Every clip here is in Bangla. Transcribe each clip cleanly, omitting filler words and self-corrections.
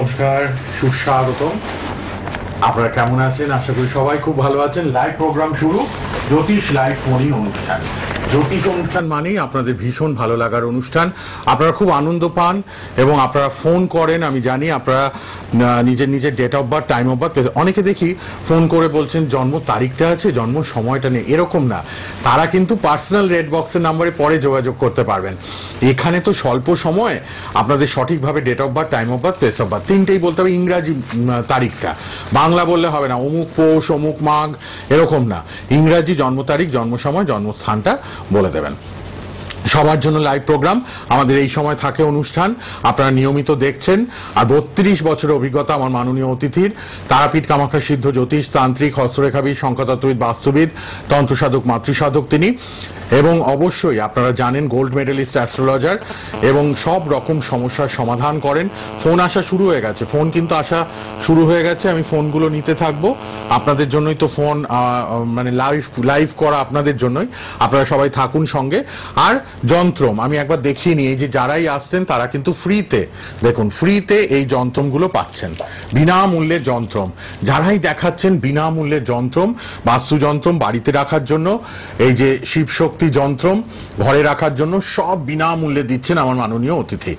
নমস্কার, সুস্বাগতম। আপনারা কেমন আছেন? আশা করি সবাই খুব ভালো আছেন। লাইভ প্রোগ্রাম শুরু, জ্যোতিষ লাইভ ফোন অনুষ্ঠান। জ্যোতিষ অনুষ্ঠান মানেই আপনাদের ভীষণ ভালো লাগার অনুষ্ঠান। আপনারা খুব আনন্দ পান এবং আপনারা ফোন করেন। আমি জানি আপনারা নিজের নিজের date of birth, time of birth, অনেকে দেখি ফোন করে বলছেন জন্ম তারিখটা আছে, জন্ম সময়টা নেই। এরকম না, তারা কিন্তু পার্সোনাল রেড বক্সের নাম্বারে পরে যোগাযোগ করতে পারবেন। এখানে তো স্বল্প সময় আপনাদের সঠিকভাবে date of birth, time of birth, place of birth তিনটেই বলতে হবে। ইংরাজি তারিখটা, বাংলা বললে হবে না, অমুক পৌষ, অমুক মাঘ, এরকম না। ইংরাজি জন্ম তারিখ, জন্ম সময়, জন্মস্থানটা বলে দেবেন। সবার জন্য লাইভ প্রোগ্রাম আমাদের এই সময় থাকে অনুষ্ঠান, আপনারা নিয়মিত দেখছেন। আর 32 বছরের অভিজ্ঞতা আমার মাননীয় অতিথির, তারাপীঠ কামাখ্যা সিদ্ধ জ্যোতিষ, তান্ত্রিক, হস্তরেখাবিদ, সংখ্যাতত্ত্ববিদ, বাস্তুবিদ, তন্ত্রসাধক, মাতৃসাধক তিনি। এবং অবশ্যই আপনারা জানেন গোল্ড মেডেলিস্ট অ্যাস্ট্রোলজার, এবং সব রকম সমস্যার সমাধান করেন। ফোন আসা শুরু হয়ে গেছে, ফোন কিন্তু আসা শুরু হয়ে গেছে। আমি ফোনগুলো নিতে থাকবো, আপনাদের জন্যই তো ফোন, মানে লাইভ করা আপনাদের জন্যই। আপনারা সবাই থাকুন সঙ্গে। আর যন্ত্রম আমি একবার দেখিয়ে নিই, এই যে যারাই আসছেন তারা কিন্তু ফ্রিতে, দেখুন ফ্রিতে এই যন্ত্রমগুলো পাচ্ছেন, বিনামূল্যে যন্ত্রম। যারাই দেখাচ্ছেন বিনামূল্যে যন্ত্রম, বাস্তু যন্ত্রম বাড়িতে রাখার জন্য, এই যে শিবশক্তি যন্ত্রম ঘরে রাখার জন্য, সব বিনামূল্যে দিচ্ছেন আমার মাননীয় অতিথি।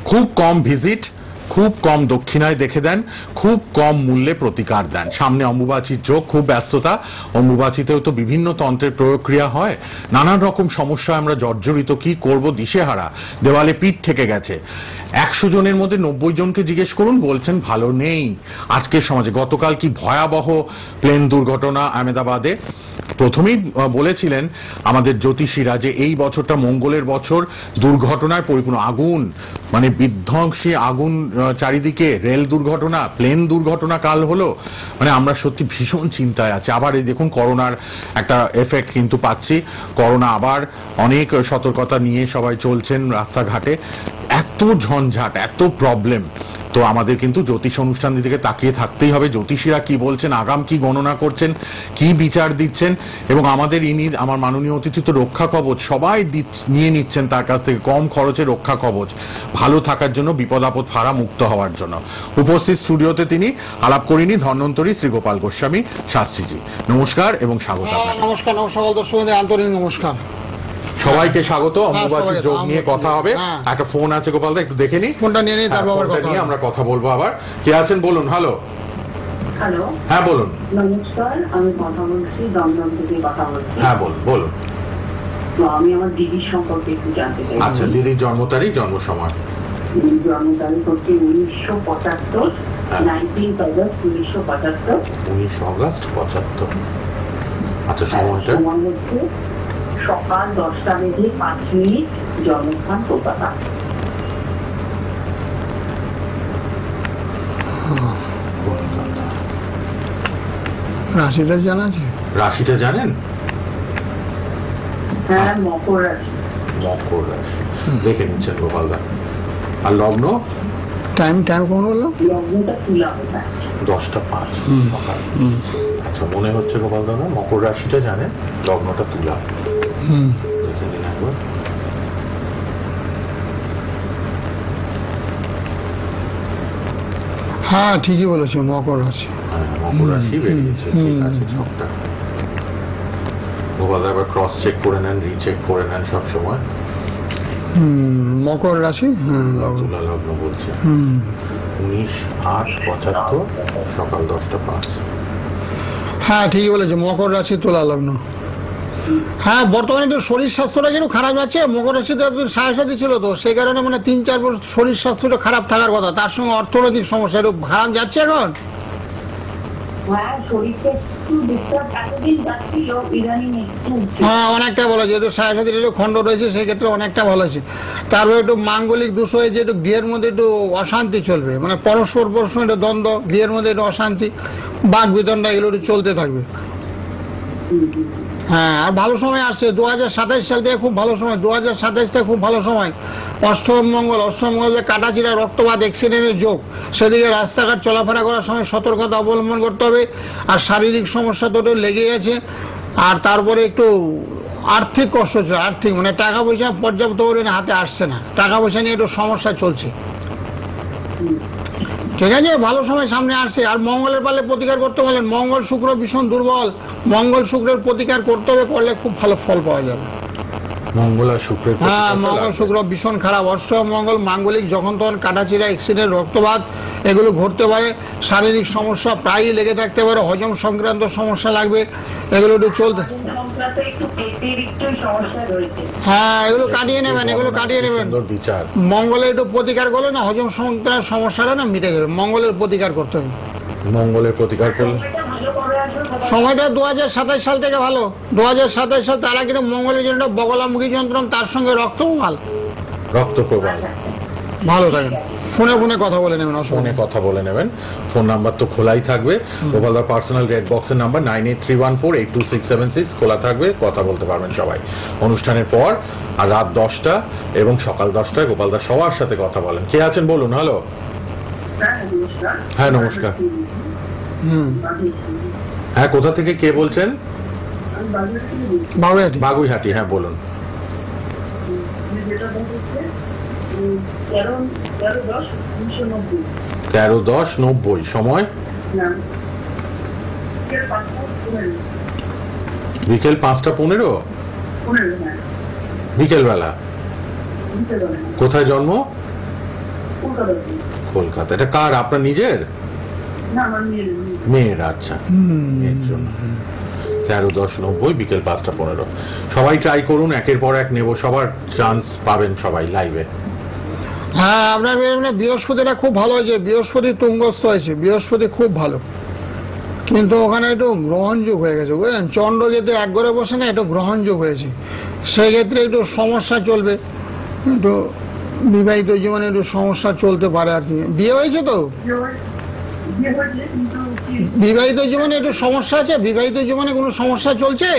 খুব কম ভিজিট, খুব কম দক্ষিণায় দেখে দেন, খুব কম মূল্যে প্রতিকার দেন। সামনে অম্বুবাচীর যোগ, খুব ব্যস্ততা। অম্বুবাচীতেও তো বিভিন্ন তন্ত্রের প্রয়োগ ক্রিয়া হয়, নানান রকম সমস্যা আমরা জর্জরিত, কি করব দিশেহারা, দেওয়ালে পিঠ ঠেকে গেছে। 100 জনের মধ্যে 90 জনকে জিজ্ঞেস করুন, বলছেন ভালো নেই আজকের সমাজে। গতকাল কি ভয়াবহ প্লেন দুর্ঘটনা আহমেদাবাদে। প্রথমেই বলেছিলেন আমাদের জ্যোতিষীরা যে এই বছরটা মঙ্গলের বছর, দুর্ঘটনায় পরিপূর্ণ। আগুন, মানে বিধ্বংসী আগুন চারিদিকে, রেল দুর্ঘটনা, প্লেন দুর্ঘটনা কাল হলো। মানে আমরা সত্যি ভীষণ চিন্তায় আছি। আবার এই দেখুন করোনার একটা এফেক্ট কিন্তু পাচ্ছি। করোনা আবার অনেক সতর্কতা নিয়ে সবাই চলছেন রাস্তাঘাটে। এত ঝঞ্ঝাট, এত প্রবলেম, তো আমাদের কিন্তু জ্যোতিষ অনুষ্ঠানের দিকে তাকিয়ে থাকতেই হবে। জ্যোতিষীরা কি বলছেন, আগাম কি গণনা করছেন, কি বিচার দিচ্ছেন, এবং আমাদের ইনি আমার মাননীয় অতিথি তো রক্ষা কবচ সবাই নিয়ে নিচ্ছেন তার কাছ থেকে, কম খরচে রক্ষা কবচ, ভালো থাকার জন্য, বিপদ আপদ ফাড়া মুক্ত হওয়ার জন্য। উপস্থিত স্টুডিওতে তিনি আলাপ করিনি ধন্বন্তরী শ্রী গোপাল গোস্বামী শাস্ত্রীজি। নমস্কার এবং স্বাগত আপনাকে। নমস্কার, সকল দর্শকদের আন্তরিক নমস্কার। সবাইকে স্বাগত। অম্বুবাচীর যোগ নিয়ে কথা হবে। একটা ফোন আছে গোপাল দা, একটু দেখে নি। ফোনটা নিয়ে নিই, তারপর নিয়ে আমরা কথা বলবো। আবার কে আছেন বলুন। হ্যালো। হ্যালো, হ্যাঁ বলুন। নমস্কার, আমি কথা বলছি, দমদম থেকে কথা বলছি। হ্যাঁ বলুন বলুন। তো আমি আমার দিদির সম্পর্কে একটু জানতে চাই। আচ্ছা, দিদির জন্ম তারিখ, জন্ম সময়? জন্ম তারিখ হচ্ছে 1975, 19 অগস্ট 1975। 19 অগস্ট 75। আচ্ছা, সময়টা? সময় হচ্ছে সকাল 10:05, জন্মস্থান কলকাতা। রাশিটা জানা আছে? রাশিটা জানেন? হ্যাঁ, মকর রাশি। মকর রাশি দেখে নিচ্ছেন গোপাল দা। আর লগ্ন? টাইম কখন বললো? লগ্নটা তুলা হবে 10:05 সকাল। আচ্ছা, মনে হচ্ছে গোপাল দা মকর রাশিটা জানেন, লগ্নটা তুলা। দেখে নিন একবার। হ্যাঁ, ঠিকই বলেছো, মকর রাশি। হ্যাঁ, মকর রাশি বেরিয়েছে, ঠিক আছে ছকটা। গোপাল দা এবার ক্রস চেক করে নেন, রিচেক করে নেন সব সময়। মকর রাশি, তুলা লগ্ন বলছে। 19/8/75 সকাল 10:05। হ্যাঁ ঠিকই বলেছো, মকর রাশি, তুলা লগ্ন। হ্যাঁ, বর্তমানে একটু শরীর স্বাস্থ্যটা কিন্তু খারাপ যাচ্ছে। মকর রাশিতে সাথে ছিল, তো সেই কারণে মানে 3-4 বছর শরীর স্বাস্থ্যটা খারাপ থাকার কথা। তার সঙ্গে অর্থনৈতিক সমস্যা একটু খারাপ যাচ্ছে এখন। হ্যাঁ, অনেকটা ভালো, যেহেতু সাথে একটু খণ্ড রয়েছে সেই ক্ষেত্রে অনেকটা ভালো আছে। তারপরে একটু মাঙ্গলিক দোষ হয়েছে, একটু গৃহের মধ্যে একটু অশান্তি চলবে, মানে পরস্পর একটু দ্বন্দ্ব, গৃহের মধ্যে একটু অশান্তি, বাক বিতণ্ডা, এগুলো একটু চলতে থাকবে। হ্যাঁ, আর ভালো সময় আসছে 2027 সাল থেকে, খুব ভালো সময়। 2027 থেকে খুব ভালো সময়। অষ্টম মঙ্গল কাটাচিরা, রক্তপাত, অ্যাক্সিডেন্টের যোগ। সেদিকে রাস্তাঘাট চলাফেরা করার সময় সতর্কতা অবলম্বন করতে হবে। আর শারীরিক সমস্যা তো লেগে গেছে। আর তারপরে একটু আর্থিক কষ্ট হচ্ছে, আর্থিক মানে টাকা পয়সা পর্যাপ্ত পরিমাণে হাতে আসছে না, টাকা পয়সা নিয়ে একটু সমস্যা চলছে। ঠিক আছে, ভালো সময় সামনে আসছে। আর মঙ্গলের পারলে প্রতিকার করতে বলেন, মঙ্গল শুক্র ভীষণ দুর্বল, মঙ্গল শুক্রের প্রতিকার করতে হবে, করলে খুব ভালো ফল পাওয়া যাবে। মঙ্গল আর শুক্রের হ্যাঁ, প্রতিকারটা মঙ্গল লাগবে। শুক্র ভীষণ খারাপ। অষ্টম মঙ্গল মাঙ্গলিক, যখন তখন কাটাচিরা, অ্যাক্সিডেন্ট, রক্তপাত এগুলো ঘটতে পারে। শারীরিক সমস্যা প্রায়ই লেগে থাকতে পারে, হজম সংক্রান্ত সমস্যা লাগবে, এগুলো একটু চলতে। একটু পেটের একটু সমস্যা রয়েছে। হ্যাঁ, এগুলো কাটিয়ে নেবেন, এগুলো কাটিয়ে নেবেন। সুন্দর বিচার। মঙ্গলের একটু প্রতিকার করলে না হজম সংক্রান্ত সমস্যাটা না মিটে যাবে। মঙ্গলের প্রতিকার করতে হবে। মঙ্গলের প্রতিকার করলে সময়টা ভালো করে আসবে। সময়টা 2027 সাল থেকে ভালো। 2027 সাল তারা কিন্তু মঙ্গলের জন্য বগলামুখী যন্ত্রণ, তার সঙ্গে রক্তমাল রক্ত প্রবাহ। ভালো থাকেন। ফোনে ফোনে কথা বলে নেবেন, ফোনে অসুবিধা নেই। কথা বলে নেবেন, ফোন নাম্বার তো খোলাই থাকবে। গোপালদার পার্সোনাল রেড বক্সের নাম্বার 9831482676 খোলা থাকবে, কথা বলতে পারবেন সবাই অনুষ্ঠানের পর। আর রাত 10টা এবং সকাল 10টায় গোপালদার সবার সাথে কথা বলেন। কে আছেন বলুন? হ্যালো। হ্যাঁ, নমস্কার। হ্যাঁ, কোথা থেকে কে বলছেন? বাবুয়াটি। বাগুইহাটি। হ্যাঁ, বলুন। 13-10-90 সময় বিকেল 5:15 বিকেল বেলা। কোথায় জন্ম? কলকাতা। এটা কার? আপনার নিজের? মেয়ের। আচ্ছা, মেয়ের জন্য। 13-10-90 বিকেল 5:15। সবাই ট্রাই করুন, একের পর এক নেব, সবার চান্স পাবেন সবাই লাইভে। হ্যাঁ, আপনার বৃহস্পতিটা খুব ভালো হয়েছে, বৃহস্পতি তুঙ্গস্থ হয়েছে, বৃহস্পতি খুব ভালো। কিন্তু ওখানে একটু গ্রহণযোগ হয়ে গেছে, বুঝলেন? চন্দ্র যেতে এক ঘরে বসে না, একটু গ্রহণযোগ হয়েছে, সেক্ষেত্রে একটু সমস্যা চলবে, একটু বিবাহিত জীবনে একটু সমস্যা চলতে পারে আর কি। বিয়ে হয়েছে তো? বিবাহিত জীবনে একটু সমস্যা আছে? বিবাহিত জীবনে কোনো সমস্যা চলছে?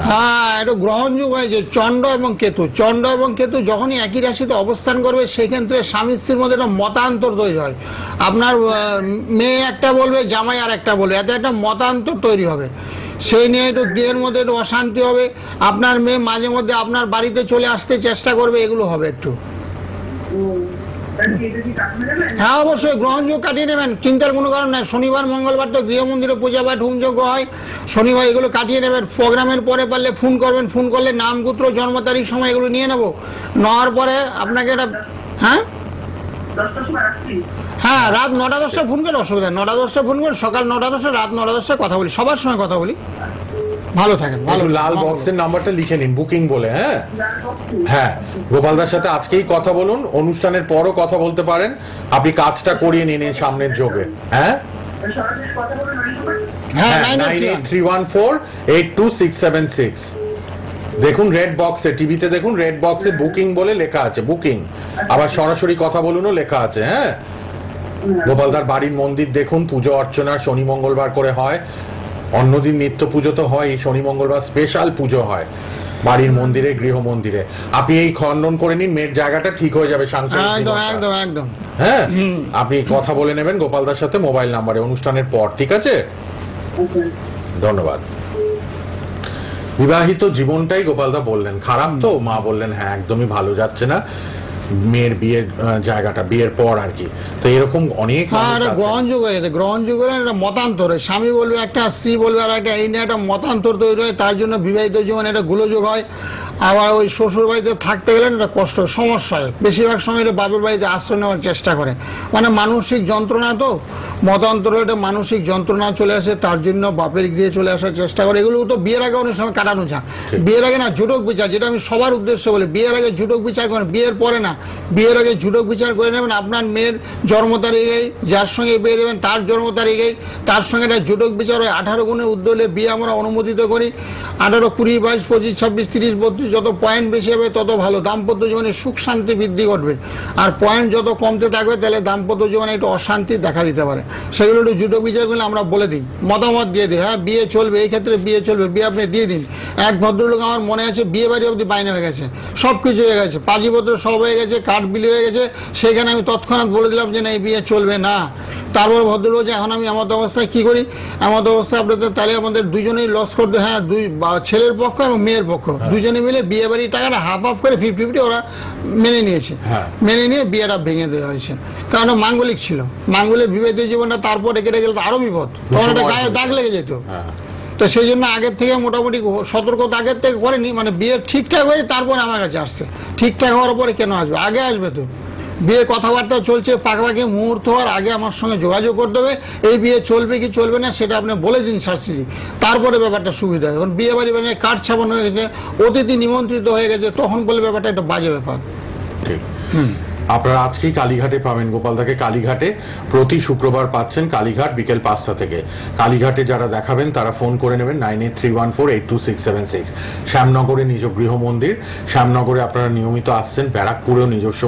হ্যাঁ, একটু গ্রহণযোগ হয়েছে, চন্দ্র এবং কেতু। চন্দ্র এবং কেতু যখনই একই রাশিতে অবস্থান করবে, সেক্ষেত্রে স্বামী স্ত্রীর মধ্যে একটা মতান্তর তৈরি হয়। আপনার মেয়ে একটা বলবে, জামাই আর একটা বলবে, এতে একটা মতান্তর তৈরি হবে। সেই নিয়ে একটু গৃহের মধ্যে একটু অশান্তি হবে। আপনার মেয়ে মাঝে মধ্যে আপনার বাড়িতে চলে আসতে চেষ্টা করবে, এগুলো হবে একটু। হ্যাঁ, অবশ্যই গ্রহণযোগ কাটিয়ে নেবেন, চিন্তার কোনো কারণ নেই। শনিবার মঙ্গলবার তো গৃহ মন্দিরে পূজা পাঠ হোমযজ্ঞ হয়, শনিবার এগুলো কাটিয়ে নেবেন। প্রোগ্রামের পরে পারলে ফোন করবেন, ফোন করলে নাম গোত্র জন্ম তারিখ সময় এগুলো নিয়ে নেবো। নেওয়ার পরে আপনাকে এটা, হ্যাঁ হ্যাঁ, রাত 9টা-10টায় ফোন করে অসুবিধা, 9টা-10টায় ফোন করে, সকাল 9টা-10টা, রাত 9টা-10টায় কথা বলি, সবার সঙ্গে কথা বলি। ভালো থাকেন, ভালো। একটু লাল বক্সের নাম্বারটা লিখে নিন, বুকিং বলে। হ্যাঁ হ্যাঁ, গোপালদার সাথে আজকেই কথা বলুন, অনুষ্ঠানের পরও কথা বলতে পারেন। আপনি কাজটা করিয়ে নিন এই সামনের যোগে। হ্যাঁ হ্যাঁ, 9831482676 দেখুন রেড বক্সে, টিভিতে দেখুন রেড বক্সে বুকিং বলে লেখা আছে, বুকিং। আবার সরাসরি কথা বলুনও লেখা আছে। হ্যাঁ, গোপালদার বাড়ির মন্দির দেখুন, পুজো অর্চনা শনি মঙ্গলবার করে হয়। অন্যদিন নিত্য পুজো তো হয়, শনি মঙ্গলবার স্পেশাল পুজো হয় বাড়ির মন্দিরে, গৃহ মন্দিরে। আপনি এই খণ্ডন করে নিন, মেয়ের জায়গাটা ঠিক হয়ে যাবে সাংসারিক একদম জীবনটা। একদম একদম। হ্যাঁ, আপনি কথা বলে নেবেন গোপালদার সাথে মোবাইল নাম্বারে অনুষ্ঠানের পর, ঠিক আছে? ধন্যবাদ। বিবাহিত জীবনটাই গোপালদা বললেন খারাপ, তো মা বললেন হ্যাঁ একদমই ভালো যাচ্ছে না, মেয়ের বিয়ের জায়গাটা বিয়ের পর আর কি। তো এরকম অনেক হ্যাঁ, মানুষ একটা আছে। গ্রহণযোগ হয়ে গেছে, গ্রহণযোগ হলে একটা মতান্তর হয়। স্বামী বলবে একটা, স্ত্রী বলবে আর একটা, এই নিয়ে একটা মতান্তর তৈরি হয়। তার জন্য বিবাহিত জীবনে একটা গোলযোগ হয়। আবার ওই শ্বশুর বাড়িতে থাকতে গেলে একটা কষ্ট, সমস্যা হয়। বেশিরভাগ সময় এটা বাপের বাড়িতে আশ্রয় নেওয়ার চেষ্টা করে, মানে মানসিক যন্ত্রণা। তো মতান্তরে একটা মানসিক যন্ত্রণা চলে আসে, তার জন্য বাপের গৃহে চলে আসার চেষ্টা করে। এগুলো তো বিয়ের আগে অনেক সময় কাটানো যায়। বিয়ের আগে না জুটক বিচার, যেটা আমি সবার উদ্দেশ্য বলি, বিয়ের আগে জুটক বিচার করেন, বিয়ের পরে না। বিয়ের আগে জুটক বিচার করে নেবেন, আপনার মেয়ের জন্ম তারিখেই যার সঙ্গে বিয়ে দেবেন তার জন্ম তারিখেই তার সঙ্গে একটা জুটক বিচার হয়। 18 গুণের উদ্যোলে বিয়ে আমরা অনুমোদিত করি। 18, 20, 22, 25, 26, 30, 32 যত পয়েন্ট বেশি হবে তত ভালো, দাম্পত্য জীবনে সুখ শান্তি বৃদ্ধি ঘটবে। আর পয়েন্ট যত কমতে থাকবে তাহলে দাম্পত্য জীবনে একটু অশান্তি দেখা দিতে পারে। সেগুলো একটু জুটক বিচার করলে আমরা বলে দিই, মতামত দিয়ে দিই। হ্যাঁ, বিয়ে চলবে, এই ক্ষেত্রে বিয়ে চলবে, বিয়ে আপনি দিয়ে দিন। এক ভদ্রলোক আমার মনে আছে, বিয়ে বাড়ি অবধি বাইনা হয়ে গেছে, সব কিছু হয়ে গেছে, পাঁজিপত্র সব হয়ে গেছে, কাঠ বিলি হয়ে গেছে। সেখানে আমি তৎক্ষণাৎ বলে দিলাম যে না, এই বিয়ে চলবে না। তারপর ভদ্র বলছে এখন আমি এমত অবস্থায় কি করি, এমত অবস্থায় আপনাদের তাহলে আমাদের দুজনেই লস করতে, হ্যাঁ ছেলের পক্ষ এবং মেয়ের পক্ষ দুজনে মিলে বিয়ে বাড়ির টাকাটা হাফ করে 50-50 ওরা মেনে নিয়েছে। মেনে নিয়ে বিয়েটা ভেঙে দেওয়া হয়েছে, কারণ মাঙ্গলিক ছিল। মাঙ্গলিক বিবাহিত জীবনটা তারপর রেখে গেলে তো আরো বিপদ, তখন একটা গায়ে দাগ লেগে যেত। তো সেই জন্য আগের থেকে মোটামুটি সতর্কতা আগের থেকে করেনি, মানে বিয়ে ঠিকঠাক হয়ে তারপরে আমার কাছে আসছে। ঠিকঠাক হওয়ার পরে কেন আসবে, আগে আসবে তো। বিয়ে কথাবার্তা চলছে, পাকাপাকি মুহূর্ত হওয়ার আগে আমার সঙ্গে যোগাযোগ করতে হবে, এই বিয়ে চলবে কি চলবে না সেটা আপনি বলে দিন শাস্ত্রী, তারপরে ব্যাপারটা সুবিধা হয়। এখন বিয়ে বাড়ি মানে কাঠ ছাপানো হয়ে গেছে, অতিথি নিমন্ত্রিত হয়ে গেছে, তখন বলে ব্যাপারটা একটা বাজে ব্যাপার। ঠিক। আপনারা আজকেই কালীঘাটে পাবেন গোপালদাকে। কালীঘাটে প্রতি শুক্রবার পাচ্ছেন, কালীঘাট বিকেল 5টা থেকে। কালীঘাটে যারা দেখাবেন তারা ফোন করে নেবেন 9831482676। শ্যামনগরে নিজ গৃহ মন্দির, শ্যামনগরে আপনারা নিয়মিত আসছেন। ব্যারাকপুরেও নিজস্ব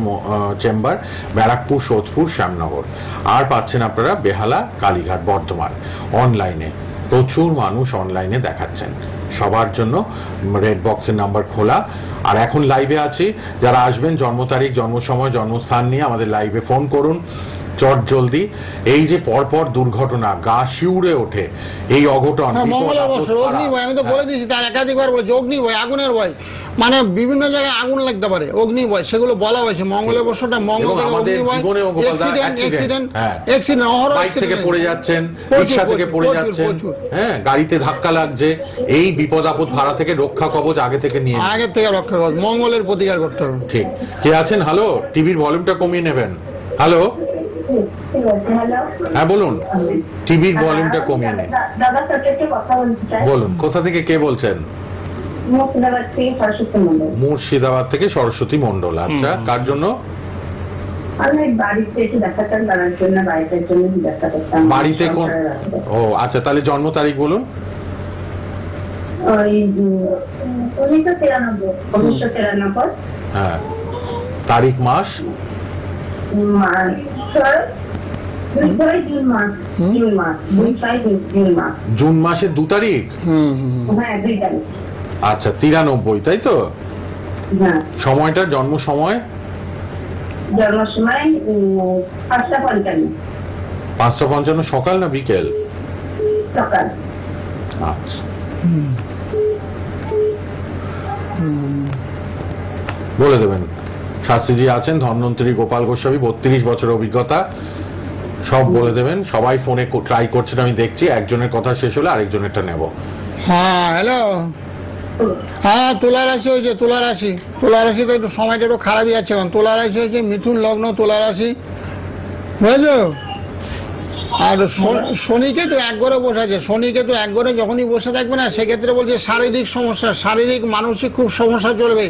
চেম্বার, ব্যারাকপুর, সোদপুর, শ্যামনগর। আর পাচ্ছেন আপনারা বেহালা, কালীঘাট, বর্ধমান। অনলাইনে প্রচুর মানুষ অনলাইনে দেখাচ্ছেন, সবার জন্য রেড বক্সের নাম্বার খোলা। আর এখন লাইভে আছি, যারা আসবেন জন্ম তারিখ, জন্ম সময়, জন্মস্থান নিয়ে আমাদের লাইভে ফোন করুন চট জলদি। এই যে পরপর দুর্ঘটনা, গা শিউরে ওঠে, এই অঘটন, আমি তো বলে দিয়েছি তার একাধিকবার বলেছি, অগ্নি ভয়, আগুনের ভয়, মানে বিভিন্ন জায়গায় আগুন লাগতে পারে, অগ্নি ভয়, সেগুলো বলা হয়েছে। মঙ্গলের বর্ষটা মঙ্গল থেকে পড়ে যাচ্ছেন, রিক্সা থেকে পড়ে যাচ্ছেন, হ্যাঁ গাড়িতে ধাক্কা লাগছে, এই বিপদ আপদ ভাড়া থেকে রক্ষা কবচ আগে থেকে নিয়ে, আগে থেকে রক্ষা কবচ, মঙ্গলের প্রতিকার করতে হবে। ঠিক। কে আছেন? হ্যালো, টিভির ভলিউমটা কমিয়ে নেবেন। হ্যালো, হ্যাঁ বলুন, টিভির ভলিউমটা কমিয়ে নেন। বলুন, কোথা থেকে কে বলছেন? মুর্শিদাবাদ থেকে সরস্বতী মন্ডল। আচ্ছা, কার জন্য? বাড়িতে কোন? ও আচ্ছা, তাহলে জন্ম তারিখ বলুন। 1993। হ্যাঁ, তারিখ, মাস? জুন মাসের 2 তারিখ। আচ্ছা, 93, তাই তো? সময়টা, জন্ম সময়? 5:55। সকাল না বিকেল? সকাল। আচ্ছা, বলে দেবেন। শাস্ত্রীজি আছেন, ধন্বন্তরী গোপাল গোস্বামী, 32 বছর অভিজ্ঞতা, সব বলে দেবেন। সবাই ফোনে ট্রাই করছেন, আমি দেখছি। একজনের কথা শেষ হলে আরেকজনেরটা নেব। হ্যাঁ, হ্যালো, হ্যাঁ তুলা রাশি হয়েছে, তুলা রাশি। তুলা রাশিতে একটু সময়টা একটু খারাপই আছে এখন। তুলা রাশি হয়েছে মিথুন লগ্ন, তুলা রাশি, বুঝলো? আর শনিকে তো এক ঘরে বসে আছে, শনিকে তো এক ঘরে যখনই বসে থাকবে না, সেক্ষেত্রে বলছে শারীরিক সমস্যা, শারীরিক মানসিক খুব সমস্যা চলবে।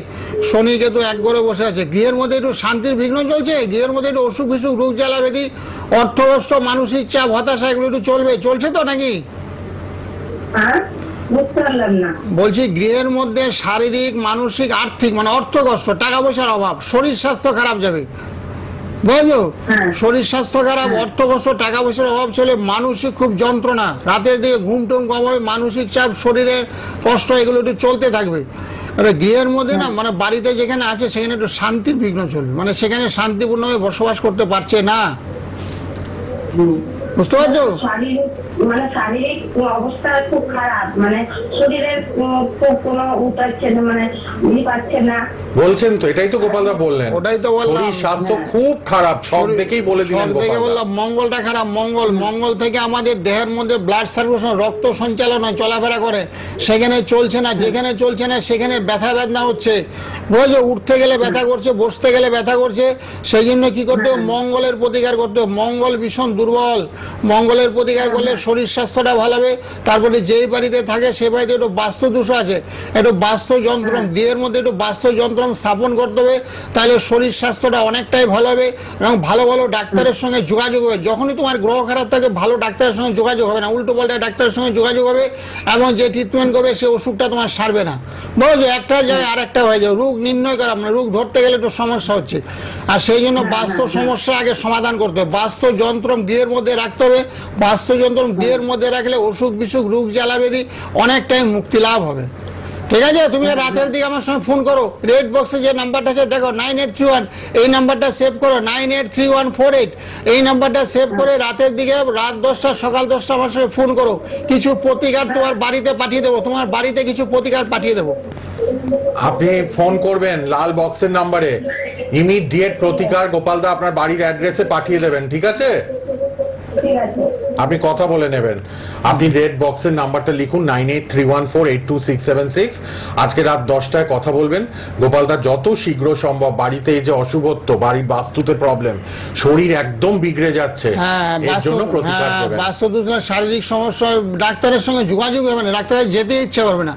শনিকে তো এক ঘরে বসে আছে, গৃহের মধ্যে একটু শান্তির বিঘ্ন চলছে, গৃহের মধ্যে একটু অসুখ বিসুখ, রোগ জ্বালা ব্যাধি, অর্থগ্রস্ত, মানসিক চাপ, হতাশা, এগুলো একটু চলবে। চলছে তো নাকি? বলছি গৃহের মধ্যে শারীরিক, মানসিক, আর্থিক, মানে অর্থগ্রস্ত, টাকা পয়সার অভাব, শরীর স্বাস্থ্য খারাপ যাবে, বুঝলো? শরীর স্বাস্থ্য খারাপ, অর্থগ্রস্ত, টাকা পয়সার অভাব চলে, মানসিক খুব যন্ত্রণা, রাতের দিকে ঘুম টুম কম হবে, মানসিক চাপ, শরীরের কষ্ট, এগুলো একটু চলতে থাকবে। গৃহের মধ্যে না, মানে বাড়িতে যেখানে আছে সেখানে একটু শান্তির বিঘ্ন চলবে, মানে সেখানে শান্তিপূর্ণভাবে বসবাস করতে পারছে না, বুঝতে পারছো? শারীরিক অবস্থা খুব খারাপ, মানে শরীরের কোনো উঠাচ্ছে না, মানে পাচ্ছে না। বলছেন তো, এটাই তো গোপালদা বললেন, ওটাই তো বললাম, শরীর স্বাস্থ্য খুব খারাপ, ছক দেখেই বলে দিলেন গোপালদা। বললাম মঙ্গলটা খারাপ, মঙ্গল থেকে আমাদের দেহের মধ্যে ব্লাড সার্কুলেশন, রক্ত সঞ্চালন হয়, চলাফেরা করে, সেখানে চলছে না। যেখানে চলছে না সেখানে ব্যথা বেদনা হচ্ছে, বুঝেছো? উঠতে গেলে ব্যথা করছে, বসতে গেলে ব্যথা করছে। সেই জন্য কি করতে হবে? মঙ্গলের প্রতিকার করতে হবে। মঙ্গল ভীষণ দুর্বল, মঙ্গলের প্রতিকার করলে শরীর স্বাস্থ্যটা ভালো হবে। তারপরে যেই বাড়িতে থাকে সে বাড়িতে একটু বাস্তু দোষ আছে, একটু বাস্তু যন্ত্রম, দেহের মধ্যে একটু বাস্তু যন্ত্রম স্থাপন করতে হবে, তাহলে শরীর স্বাস্থ্যটা অনেকটাই ভালো হবে এবং ভালো ভালো ডাক্তারের সঙ্গে যোগাযোগ হবে। যখনই তোমার গ্রহ খারাপ থাকে ভালো ডাক্তারের সঙ্গে যোগাযোগ হবে না, উল্টো পাল্টা ডাক্তারের সঙ্গে যোগাযোগ হবে এবং যে ট্রিটমেন্ট করবে সে ওষুধটা তোমার সারবে না, বুঝলো? একটা জায়গায় আর একটা হয়ে যাবে, রোগ নির্ণয় করা, মানে রোগ ধরতে গেলে একটু সমস্যা হচ্ছে। আর সেই জন্য বাস্তু সমস্যা আগে সমাধান করতে হবে। বাস্তু যন্ত্রম দেহের মধ্যে রাখতে হবে, বাস্তু যন্ত্রম দেহের মধ্যে রাখলে অসুখ বিসুখ, রোগ জ্বালা ব্যাধি অনেকটাই মুক্তি লাভ হবে, ঠিক আছে, তুমি রাতের দিকে আমার সঙ্গে ফোন করো, রেড বক্সে যে নাম্বারটা আছে দেখো 9831, এই নাম্বারটা সেভ করো, 983148, এই নাম্বারটা সেভ করে রাতের দিকে রাত 10টা সকাল 10টা আমার সঙ্গে ফোন করো, কিছু প্রতিকার তোমার বাড়িতে পাঠিয়ে দেবো, তোমার বাড়িতে কিছু প্রতিকার পাঠিয়ে দেবো। আপনি ফোন করবেন লাল বক্সের নাম্বারে, ইমিডিয়েট প্রতিকার গোপালদা আপনার বাড়ির অ্যাড্রেসে পাঠিয়ে দেবেন, ঠিক আছে? ঠিক আছে। আপনি কথা বলে নেবেন। আপনি রেড বক্সের নাম্বারটা লিখুন 9831482676। আজকে রাত 10টায় কথা বলবেন। গোপালদার যত শীঘ্র সম্ভব বাড়িতে এই যে অশুভত্ব, বাড়ির বাস্তুতে প্রবলেম, শরীর একদম বিগড়ে যাচ্ছে, এর জন্য প্রতিকার দেবেন। বাস্তু দূষণ, শারীরিক সমস্যা, ডাক্তারের সঙ্গে যোগাযোগ হবে না, ডাক্তারের যেতে ইচ্ছা করবে না,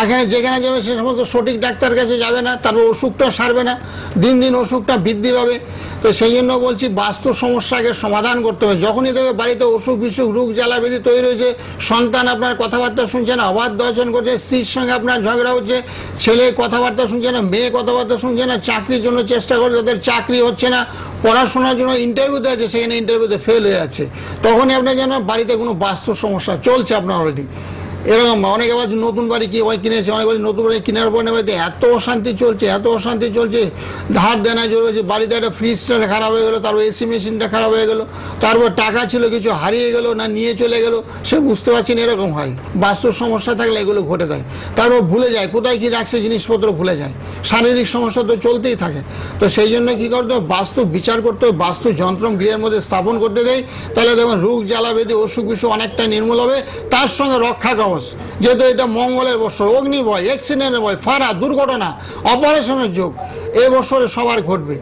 এখানে যেখানে যাবে সে সমস্ত সঠিক ডাক্তার কাছে যাবে না, তারপর অসুখটা সারবে না, দিন দিন অসুখটা বৃদ্ধি পাবে। তো সেই জন্য বলছি বাস্তু সমস্যাকে সমাধান করতে হবে। যখনই দেখবে বাড়িতে অসুখ বিসুখ রোগ জ্বালা বেদি তৈরি হয়েছে, সন্তান আপনার কথাবার্তা শুনছে না, অবাধ্য আচরণ করছে, স্ত্রীর সঙ্গে আপনার ঝগড়া হচ্ছে, ছেলে কথাবার্তা শুনছে না, মেয়ে কথাবার্তা শুনছে না, চাকরির জন্য চেষ্টা করে তাদের চাকরি হচ্ছে না, পড়াশোনার জন্য ইন্টারভিউতে আছে সেখানে ইন্টারভিউতে ফেল হয়ে যাচ্ছে, তখনই আপনার যেন বাড়িতে কোনো বাস্তু সমস্যা চলছে আপনার অলরেডি। এরকম অনেকে আবার নতুন বাড়ি কিনেছে, অনেক নতুন বাড়ি কেনার পর বাড়িতে এত অশান্তি চলছে, এত অশান্তি চলছে, ধার দেনা জোর হয়েছে, বাড়িতে একটা ফ্রিজটা খারাপ হয়ে গেলো, তারপর এসি মেশিনটা খারাপ হয়ে গেলো, তারপর টাকা ছিল কিছু হারিয়ে গেল না নিয়ে চলে গেল, সে বুঝতে পারছি না, এরকম হয়। বাস্তুর সমস্যা থাকলে এগুলো ঘটে যায়, তারপর ভুলে যায় কোথায় কি রাখছে, জিনিসপত্র ভুলে যায়, শারীরিক সমস্যা তো চলতেই থাকে। তো সেই জন্য কি করতে হবে, বাস্তু বিচার করতে হবে, বাস্তু যন্ত্রম গৃহের মধ্যে স্থাপন করতে দেয়, তাহলে দেখবেন রোগ জ্বালা বেদি অসুখ বিসুখ অনেকটা নির্মূল হবে। তার সঙ্গে রক্ষা কবচ, যেহেতু এটা মঙ্গলের বছর, অগ্নি ভয়, অ্যাক্সিডেন্টের ভয়, ফাঁড়া, দুর্ঘটনা, অপারেশনের যোগ এই বছরে সবার ঘটবে।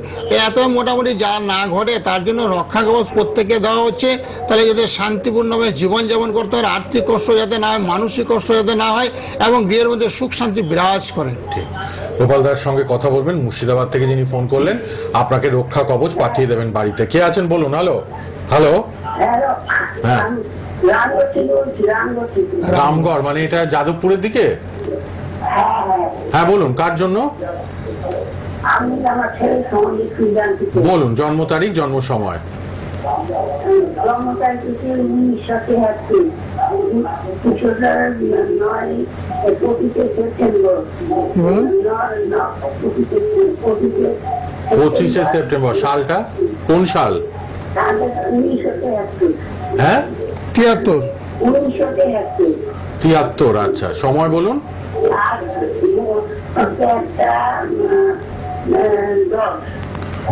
এত মোটামুটি যা না ঘটে তার জন্য রক্ষা কবচ প্রত্যেককে দেওয়া হচ্ছে, তাহলে যাতে শান্তিপূর্ণভাবে জীবনযাপন করতে হয়, আর্থিক কষ্ট যাতে না হয়, মানসিক কষ্ট যাতে না হয়, এবং গৃহের মধ্যে সুখ শান্তি বিরাজ করে। ঠিক, গোপালদার সঙ্গে কথা বলবেন, মুর্শিদাবাদ থেকে যিনি ফোন করলেন, আপনাকে রক্ষা কবচ পাঠিয়ে দেবেন বাড়িতে। কে আছেন বলুন? হ্যালো হ্যালো, হ্যাঁ রামগড়, মানে এটা যাদবপুরের দিকে? হ্যাঁ বলুন, কার জন্য বলুন? জন্ম তারিখ, জন্ম সময়। পঁচিশে সেপ্টেম্বর। সালটা কোন সাল? হ্যাঁ 73। 73। আচ্ছা, সময় বলুন?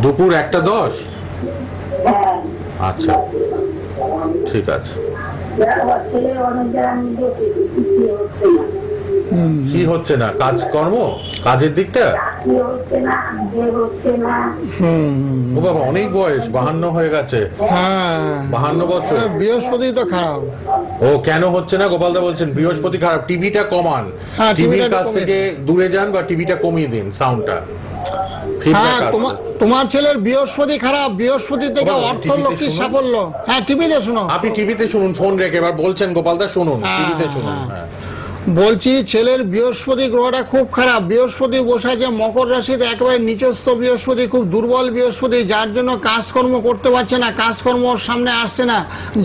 দুপুর 1:10। আচ্ছা ঠিক আছে। কি হচ্ছে না? কাজকর্ম, কাজের দিকটা? ও বাবা, অনেক বয়স, 52 হয়ে গেছে। হ্যাঁ 52 বছর। বৃহস্পতি তো খারাপ। ও কেন হচ্ছে না? গোপালদা বলছেন বৃহস্পতি খারাপ। টিভিটা কমান, টিভির কাছ থেকে দূরে যান বা টিভিটা কমিয়ে দিন সাউন্ডটা। হ্যাঁ তোমার ছেলের বৃহস্পতি খারাপ, বৃহস্পতি থেকে অর্থ লক্ষ্মী সাফল্য। হ্যাঁ টিভিতে শুনো, আপনি টিভিতে শুনুন, ফোন রেখে। এবার বলছেন গোপালদা শুনুন, টিভিতে শুনুন। হ্যাঁ বলছি ছেলের বৃহস্পতি গ্রহটা খুব খারাপ। বৃহস্পতি বসে আছে মকর রাশিতে, একেবারে নিচস্থ বৃহস্পতি, খুব দুর্বল বৃহস্পতি, যার জন্য কাজকর্ম করতে পারছে না, কাজকর্ম ওর সামনে আসছে না,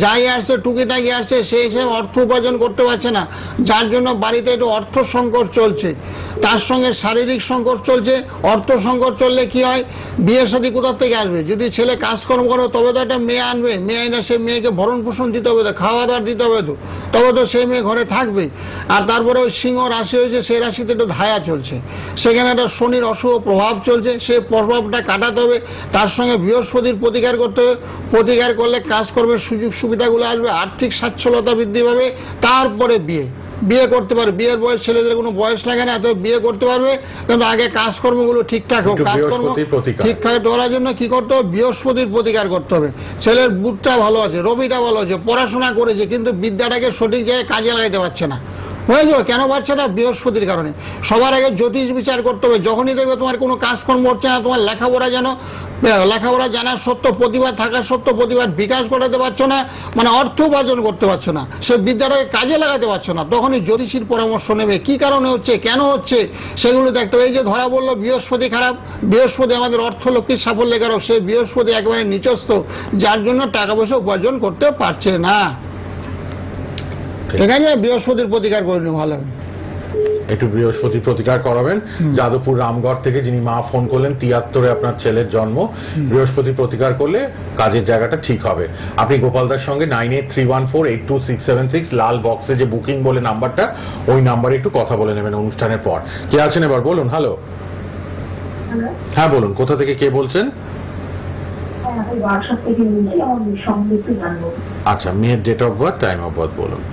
যাই আসছে টুকিটাকি আসছে, সেই হিসেবে অর্থ উপার্জন করতে পারছে না, যার জন্য বাড়িতে একটু অর্থ সংকট চলছে। তার সঙ্গে শারীরিক সংকট চলছে। অর্থ সংকট চললে কি হয়, বিয়ে শাদী কোথার থেকে আসবে? যদি ছেলে কাজকর্ম করে তবে তো একটা মেয়ে আনবে, মেয়ে আইনা সেই মেয়েকে ভরণ পোষণ দিতে হবে, তো খাওয়া দাওয়া দিতে হবে, তো তবে তো সেই মেয়ে ঘরে থাকবে। আর তারপরে ওই সিংহ রাশি হয়েছে, সেই রাশিতে একটু ধায়া চলছে, সেখানে একটা শনির অশুভ প্রভাব চলছে, সেই প্রভাবটা কাটাতে হবে। তার সঙ্গে বৃহস্পতির প্রতিকার করতে হবে। প্রতিকার করলে কাজকর্মের সুযোগ সুবিধাগুলো আসবে, আর্থিক সচ্ছলতা বৃদ্ধি পাবে। তারপরে বিয়ে করতে পারবে। বিয়ের বয়স, ছেলেদের কোনো বয়স লাগে না, তো বিয়ে করতে পারবে, কিন্তু আগে কাজকর্মগুলো ঠিকঠাক হোক। কাজকর্ম ঠিকঠাক করার জন্য কি করতে হবে, বৃহস্পতির প্রতিকার করতে হবে। ছেলের বুধটা ভালো আছে, রবিটা ভালো আছে, পড়াশোনা করেছে, কিন্তু বিদ্যাটাকে সঠিক জায়গায় কাজে লাগাতে পারছে না। হয়ে যাবে কেন পারছে না? বৃহস্পতির কারণে। সবার আগে জ্যোতিষ বিচার করতে হবে। যখনই দেখবে তোমার কোনো কাজকর্ম হচ্ছে না, তোমার লেখাপড়া জানার সত্য, প্রতিভা থাকার সত্য, প্রতিভার বিকাশ ঘটাতে পারছো না, মানে অর্থ উপার্জন করতে পারছো না, সে বিদ্যাটাকে কাজে লাগাতে পারছো না, তখনই জ্যোতিষীর পরামর্শ নেবে। কি কারণে হচ্ছে, কেন হচ্ছে, সেগুলো দেখতে হবে। এই যে ধরা বললো বৃহস্পতি খারাপ, বৃহস্পতি আমাদের অর্থ লক্ষ্মীর সাফল্যের কারক, সেই বৃহস্পতি একেবারে নিচস্থ, যার জন্য টাকা পয়সা উপার্জন করতে পারছে না। ঠিক আছে, বৃহস্পতির প্রতিকার করে নিও, ভালো হবে। একটু বৃহস্পতি প্রতিকার করাবেন। যাদবপুর রামগড় থেকে যিনি মা ফোন করলেন, 73-এ আপনার ছেলের জন্ম, বৃহস্পতি প্রতিকার করলে কাজের জায়গাটা ঠিক হবে। আপনি গোপালদার সঙ্গে 9831482676 লাল বক্সে যে বুকিং বলে নাম্বারটা, ওই নাম্বারে একটু কথা বলে নেবেন অনুষ্ঠানের পর। কে আছেন এবার বলুন? হ্যালো, হ্যাঁ বলুন, কোথা থেকে কে বলছেন? আচ্ছা, মেয়ের date of birth, time of birth বলুন।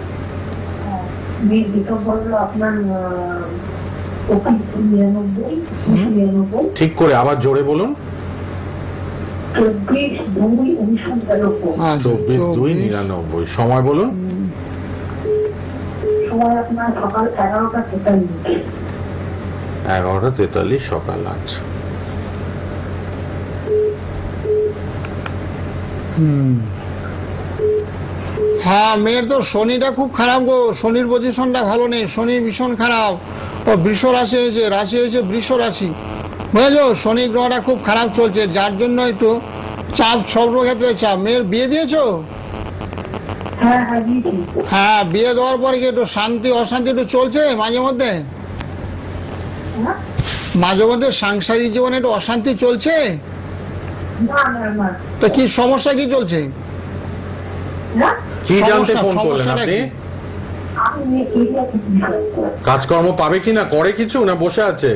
ঠিক করে আবার জোরে বলুন। 24/2/99। সময় বলুন। সকাল 11:43। 11:43 সকাল। আচ্ছা, হ্যাঁ, মেয়ের তো শনিটা খুব খারাপ গো, শনির পজিশনটা ভালো নেই, শনি ভীষণ খারাপ। ও বৃষ রাশি হয়েছে, রাশি হয়েছে বৃষ রাশি, বুঝেছো? শনি গ্রহটা খুব খারাপ চলছে, যার জন্য একটু চাপ, সর্বক্ষেত্রে চাপ। মেয়ের বিয়ে দিয়েছো? হ্যাঁ, বিয়ে দেওয়ার পরে কি একটু শান্তি অশান্তি একটু চলছে মাঝে মধ্যে? মাঝে মধ্যে সাংসারিক জীবনে একটু অশান্তি চলছে? তো কি সমস্যা, কি চলছে? কি জানতে ফোন করলেন আপনি? কাজকর্ম পাবে কিনা, করে কিছু না বসে আছে?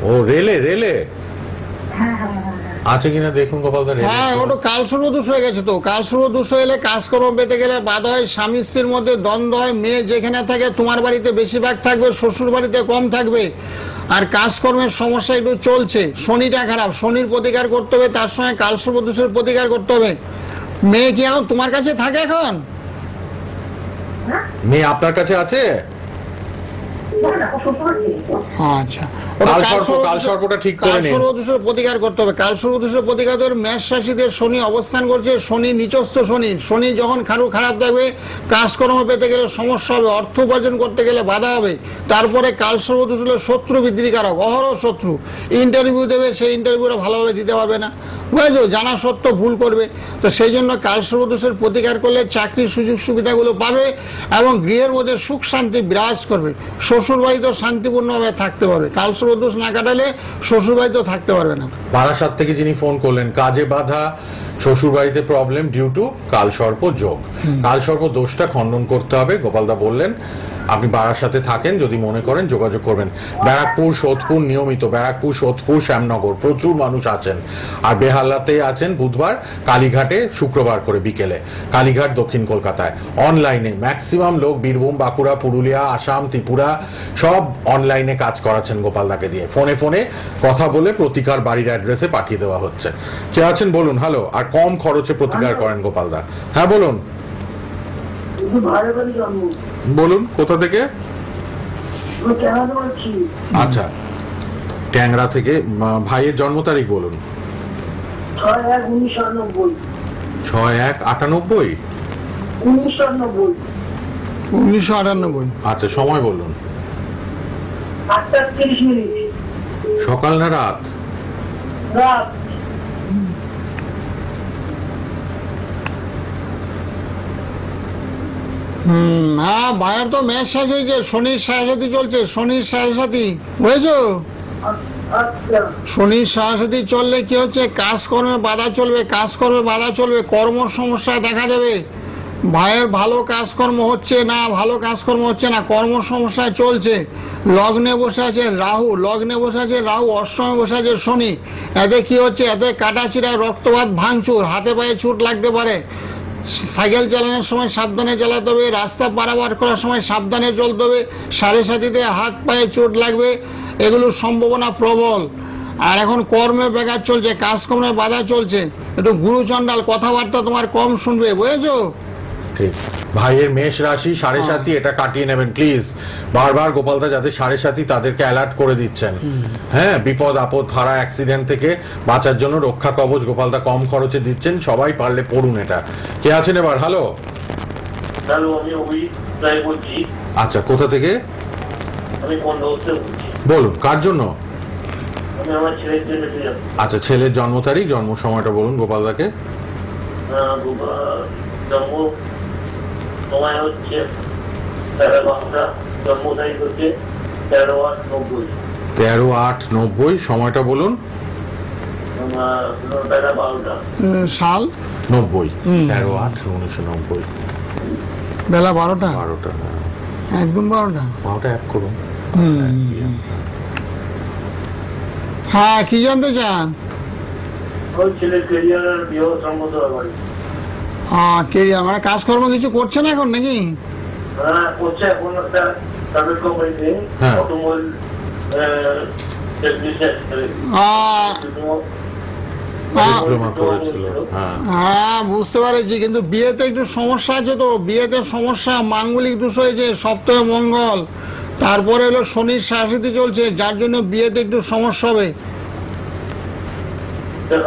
ও রেলে, রেলে আছে কিনা দেখুন গোপালদা। হ্যাঁ, ওটা কালসর্প দোষ হয়ে গেছে। তো কালসর্প দোষ হলে কাজকর্ম পেতে গেলে বাধা হয়, স্বামী স্ত্রীর মধ্যে দ্বন্দ্ব হয়। মেয়ে যেখানে থাকে তোমার বাড়িতে বেশিরভাগ থাকবে, শ্বশুর বাড়িতে কম থাকবে। আর কাজকর্মের সমস্যা একটু চলছে, শনিটা খারাপ, শনির প্রতিকার করতে হবে, তার সঙ্গে কালসর্প দোষের প্রতিকার করতে হবে। মেয়ে কি এখন তোমার কাছে থাকে এখন? মেয়ে আপনার কাছে আছে? আচ্ছা, কালসর্পটা ঠিক করে নিন। কালসর্প দোষের প্রতিকার করতে হবে। কালসর্প দোষের প্রতিকার করে, মেষ রাশিতে শনি অবস্থান করছে, শনি নিচস্থ শনি। শনি যখন খারাপ থাকবে, কাজকর্ম পেতে গেলে সমস্যা হবে, অর্থ উপার্জন করতে গেলে বাধা হবে। তারপরে কালসর্প দোষ হলো শত্রু বৃদ্ধিকারক, অহরহ শত্রু। ইন্টারভিউ দেবে, সেই ইন্টারভিউটা ভালোভাবে দিতে পারবে না, বুঝেছো? জানা সত্ত্বেও ভুল করবে। তো সেই জন্য কালসর্প দোষের প্রতিকার করলে চাকরির সুযোগ সুবিধাগুলো পাবে এবং গৃহের মধ্যে সুখ শান্তি বিরাজ করবে। শ্বশুর বাড়িতেও শান্তিপূর্ণভাবে থাকতে পারবে। কালসর্প দোষ না কাটালে শ্বশুর বাড়িতেও থাকতে পারবে না। বারাসাত থেকে যিনি ফোন করলেন, কাজে বাধা, শ্বশুর বাড়িতে প্রবলেম ডিউ টু কালসর্প যোগ। কালসর্প দোষটা খণ্ডন করতে হবে, গোপালদা বললেন। আপনি বারাসাতে থাকেন, যদি মনে করেন যোগাযোগ করবেন। ব্যারাকপুর, সোদপুর নিয়মিত, ব্যারাকপুর, সোদপুর, শ্যামনগর প্রচুর মানুষ আছেন। আর বেহালাতে আছেন বুধবার, কালীঘাটে শুক্রবার করে বিকেলে, কালীঘাট দক্ষিণ কলকাতায়। অনলাইনে ম্যাক্সিমাম লোক বীরভূম, বাঁকুড়া, পুরুলিয়া, আসাম, ত্রিপুরা সব অনলাইনে কাজ করাচ্ছেন গোপালদাকে দিয়ে। ফোনে ফোনে কথা বলে প্রতিকার বাড়ির অ্যাড্রেসে পাঠিয়ে দেওয়া হচ্ছে। কে আছেন বলুন? হ্যালো। আর কম খরচে প্রতিকার করেন গোপালদা। হ্যাঁ বলুন, বলুন কোথা থেকে? আচ্ছা, ট্যাংরা থেকে। ভাইয়ের জন্ম তারিখ বলুন। 6/1/98। 1998। আচ্ছা, সময় বলুন। সকাল না রাত? হ্যাঁ, ভাইয়ের তো মেষ শেষ হয়েছে, শনির সাড়ে চলছে, শনির সাড়ে, বুঝেছো? শনির সাড়ে চললে কি হচ্ছে, কাজকর্মে বাধা চলবে, কাজকর্মে বাধা চলবে, কর্ম সমস্যা দেখা দেবে। ভাইয়ের ভালো কাজকর্ম হচ্ছে না, ভালো কাজকর্ম হচ্ছে না, কর্ম সমস্যায় চলছে। লগ্নে বসে আছে রাহু, লগ্নে বসে আছে রাহু, অষ্টমে বসে আছে শনি। এতে কি হচ্ছে, এতে কাটাছিড়া, রক্তপাত, ভাঙচুর, হাতে পায়ে চোট লাগতে পারে। সাইকেল চালানোর সময় সাবধানে চালাতে হবে, রাস্তা পারাপার করার সময় সাবধানে চলতে হবে। সাথে হাত পায়ে চোট লাগবে, এগুলোর সম্ভাবনা প্রবল। আর এখন কর্মে ব্যাঘাত চলছে, কাজকর্মে বাধা চলছে। একটু গুরুচণ্ডাল, কথাবার্তা তোমার কম শুনবে, বুঝেছো? ঠিক। ভাইয়ের মেষ রাশি 7.5, এটা কাটিয়ে নেবেন প্লিজ। বারবার গোপালদা যাদের 7.5 তাদেরকে অ্যালার্ট করে দিচ্ছেন। হ্যাঁ, বিপদ আপদ, ভাড়া, অ্যাক্সিডেন্ট থেকে বাঁচার জন্য রক্ষা কবচ গোপালদা কম খরচে দিচ্ছেন। সবাই পারলে পড়ুন এটা। কে আছেন এবার? হ্যালো। আচ্ছা, কোথা থেকে? বলুন, কার জন্য? আচ্ছা, ছেলের জন্ম তারিখ, জন্ম সময়টা বলুন গোপালদাকে। সময় হচ্ছে 12:30, জন্ম তারিখ হচ্ছে 13/8/90, 13/8/90, সময়টা বলুন। বেলা 12টা। সাল 90, 13/8/1990, বেলা 12টা, 12টা, একদম 12টা। 12টা এক করুন। হ্যাঁ, কি জানতে চান? ওই ছেলের ক্যারিয়ার আর বিবাহ সম্মত ব্যাপারে। কেরিয়ার মানে কাজকর্ম কিছু করছে না এখন নাকি? হ্যাঁ, করছে এখন একটা প্রাইভেট কোম্পানিতে হ্যাঁ। Automobile technician. ডিপ্লোমা করেছিল, হ্যাঁ। হ্যাঁ, বুঝতে পারছি, কিন্তু বিয়েতে একটু সমস্যা আছে তো। বিয়েতে সমস্যা, মাঙ্গলিক দোষ হয়েছে, সপ্তাহে মঙ্গল, তারপরে হলো শনির শাসিতি চলছে, যার জন্য বিয়েতে একটু সমস্যা হবে।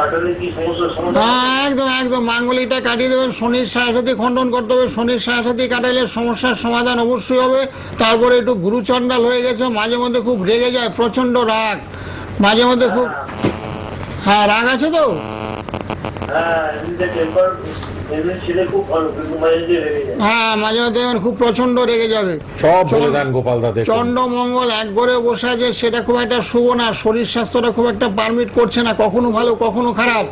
কাটালে কি সমস্যার সমাধান? হ্যাঁ, একদম একদম মাঙ্গলিকটা কাটিয়ে দেবেন, শনির শাসিতি খণ্ডন করতে হবে। শনির শাসিতি কাটাইলে সমস্যার সমাধান অবশ্যই হবে। তারপরে একটু গুরুচণ্ডাল হয়ে গেছে, মাঝে মধ্যে খুব রেগে যায়, প্রচন্ড রাগ, মাঝে মধ্যে খুব। হ্যাঁ, রাগ আছে তো। হ্যাঁ, এমনিতে টেম্পার এমনি ছেলে খুব ভালো, কিন্তু মাঝে মাঝে রেগে যায়। হ্যাঁ, মাঝে মধ্যে খুব প্রচন্ড রেগে যাবে। সব বলে দেন গোপাল দা, দেখুন। চন্ড মঙ্গল এক ঘরে বসে আছে, সেটা খুব একটা শুভ না। শরীর স্বাস্থ্যটা খুব একটা পারমিট করছে না, কখনো ভালো কখনো খারাপ।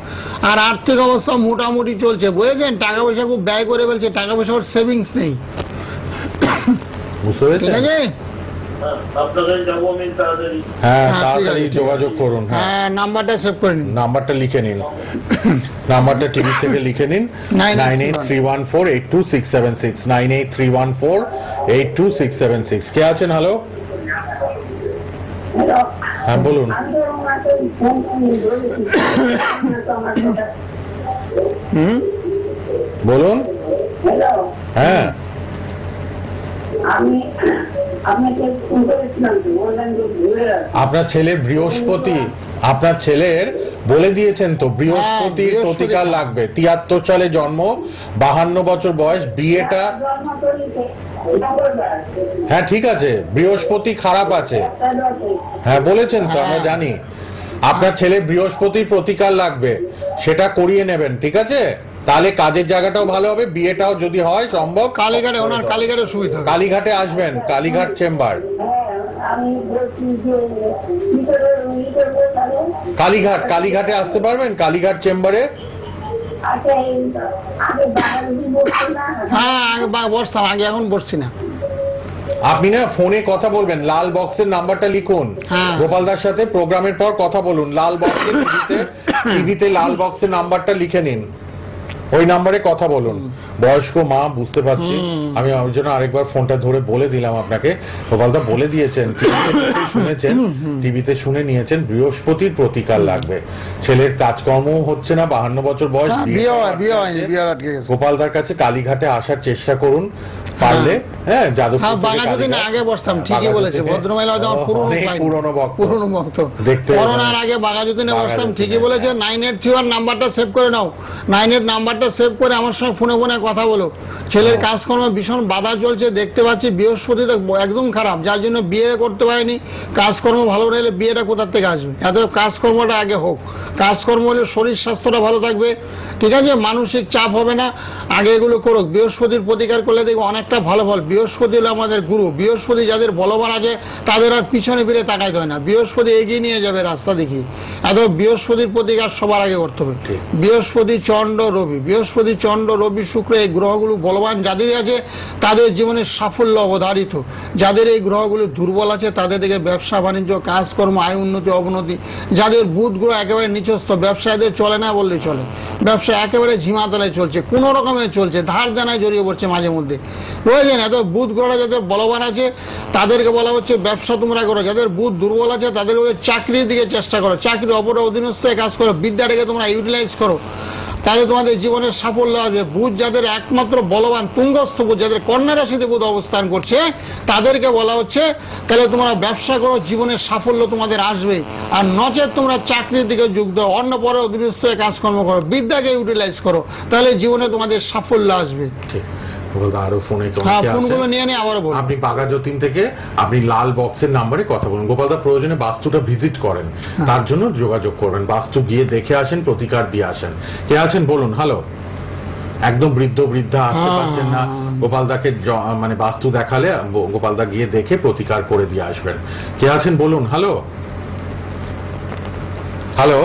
আর আর্থিক অবস্থা মোটামুটি চলছে, বুঝেছেন? টাকা পয়সা খুব ব্যয় করে ফেলছে, টাকা পয়সা ওর সেভিংস নেই, বুঝতে ঠিক পেরেছেন? আছে? হ্যাঁ, আপনার কাছে যাবো আমি তাড়াতাড়ি। হ্যাঁ, হ্যাঁ, ঠিক তাড়াতাড়ি আছে, ঠিক যোগাযোগ করুন। হ্যাঁ, হ্যাঁ, নাম্বারটা সেভ করে নিন। নাম্বারটা লিখে নিন, নাম্বারটা টিভি থেকে লিখে নিন। 9831482676, 9831482676। কে আছেন? হ্যালো, হ্যাঁ বলুন। বলুন। হ্যাঁ, আমি আপনাকে ফোন করেছিলাম, বললেন যে ঘুরে আপনার ছেলে বৃহস্পতি, আপনার ছেলের বলে দিয়েছেন তো, বৃহস্পতির বৃহস্পতি। প্রতিকার লাগবে। 73 সালে জন্ম, 52 বছর বয়স, বিয়েটা। হ্যাঁ, ঠিক আছে, বৃহস্পতি খারাপ আছে। হ্যাঁ, বলেছেন তো, আমরা জানি। আপনার ছেলে বৃহস্পতির প্রতিকার লাগবে, সেটা করিয়ে নেবেন, ঠিক আছে? তাহলে কাজের জায়গাটাও ভালো হবে, বিয়েটাও যদি হয় সম্ভব। কালীঘাটে, ওনার কালীঘাটে সুবিধা হবে। কালীঘাটে আসবেন, কালীঘাট চেম্বার। আমি বলছি যে কালীঘাট, কালীঘাটে আসতে পারবেন, কালীঘাট চেম্বারে। আচ্ছা, আগে বাঙালি বলছি না। হ্যাঁ, আগে বসতাম, আগে এখন বসছি না। আপনি না ফোনে কথা বলবেন, লাল বক্সের নাম্বারটা লিখুন। হ্যাঁ। গোপালদার সাথে প্রোগ্রামের পর কথা বলুন, লাল বক্সের টিভিতে লাল বক্সের নাম্বারটা লিখে নিন, ওই নাম্বারে কথা বলুন। বয়স্ক মা, বুঝতে পারছি, আমি ওই জন্য আরেকবার ফোনটা ধরে বলে দিলাম আপনাকে। গোপালদা বলে দিয়েছেন, শুনেছেন, টিভিতে শুনে নিয়েছেন, বৃহস্পতির প্রতিকার লাগবে। ছেলের কাজকর্ম হচ্ছে না, 52 বছর বয়স, হ্যাঁ, বিয়ে হয়নি, বিয়ে আটকে গেছে। গোপালদার কাছে কালীঘাটে আসার চেষ্টা করুন পারলে। হ্যাঁ, যাদবপুর হ্যাঁ, থেকে বাঘাযতীনে কালীঘাট। আগে বসতাম, ঠিকই বাঘাযতীনে। বলেছে ভদ্রমহিলা, হয়তো আমার পুরনো অনেক ক্লায়েন্ট, পুরনো ভক্ত। পুরনো ভক্ত। দেখতে করোনার আগে বাঘাযতীনে বসতাম, বাঘাযতীনে, ঠিকই বলেছে। 9831 নাম্বারটা সেভ করে নাও, 98 নাম্বারটা সেভ করে আমার সঙ্গে ফোনে ফোনে কথা বলো। ছেলের কাজকর্মে ভীষণ বাধা চলছে, দেখতে পাচ্ছি বৃহস্পতি তো একদম খারাপ, যার জন্য বিয়ে করতে পারেনি। কাজকর্ম ভালো রইলে বিয়েটা কোথার থেকে আসবে? এত কাজকর্মটা আগে হোক, কাজকর্ম হলে শরীর স্বাস্থ্যটা ভালো থাকবে, ঠিক আছে? মানসিক চাপ হবে না, আগে এগুলো করুক। বৃহস্পতির প্রতিকার করলে দেখবো অনেকটা ভালো ফল। বৃহস্পতি হলো আমাদের গুরু, বৃহস্পতি যাদের বলবান আছে তাদের আর পিছনে ফিরে তাকাইতে হয় না, বৃহস্পতি এগিয়ে নিয়ে যাবে রাস্তা দেখিয়ে। এত বৃহস্পতির প্রতিকার সবার আগে করতে হবে। বৃহস্পতি, চন্দ্র, রবি, বৃহস্পতি, চন্দ্র, রবি, শুক্র, এই গ্রহগুলো বলবান যাদের আছে তাদের জীবনের সাফল্য অবধারিত। যাদের এই গ্রহগুলো দুর্বল আছে তাদের দিকে ব্যবসা বাণিজ্য, কাজকর্ম, আয় উন্নতি অবনতি। যাদের বুধ গ্রহ একেবারে নিচস্থ, ব্যবসায়ীদের চলে না বললেই চলে, ব্যবসা একেবারে ঝিমাতলায় চলছে, কোনো রকমে চলছে, ধার দেনায় জড়িয়ে পড়ছে মাঝে মধ্যে, বুঝলেন? এত বুধ গ্রহটা যাদের বলবান আছে তাদেরকে বলা হচ্ছে ব্যবসা তোমরা করো। যাদের বুধ দুর্বল আছে তাদের চাকরির দিকে চেষ্টা করো, চাকরি অপরের অধীনস্থ কাজ করো, বিদ্যাটাকে তোমরা ইউটিলাইজ করো, তাহলে তোমাদের জীবনের সাফল্য আসবে। বুধ যাদের একমাত্র বলবান, তুঙ্গস্থ বুধ, যাদের কন্যা রাশিতে বুধ অবস্থান করছে তাদেরকে বলা হচ্ছে তাহলে তোমরা ব্যবসা করো, জীবনের সাফল্য তোমাদের আসবে। আর নচেত তোমরা চাকরির দিকে যোগ দাও, অন্য পরে অধীনস্থ কাজকর্ম করো, বিদ্যাকে ইউটিলাইজ করো, তাহলে জীবনে তোমাদের সাফল্য আসবে। আরো ফোনে হ্যাঁ, ফোনগুলো নিয়ে নিয়ে আবারও বলুন। আপনি বাঘাযতীন থেকে আপনি লাল বক্সের নাম্বারে কথা বলুন। গোপালদা প্রয়োজনে বাস্তুটা ভিজিট করেন, তার জন্য যোগাযোগ করবেন, বাস্তু গিয়ে দেখে আসেন, প্রতিকার দিয়ে আসেন। কে আছেন বলুন। হ্যালো, একদম বৃদ্ধা আসতে পারছেন না, গোপালদাকে মানে বাস্তু দেখালে গোপালদা গিয়ে দেখে প্রতিকার করে দিয়ে আসবেন। কে আছেন বলুন? হ্যালো হ্যালো,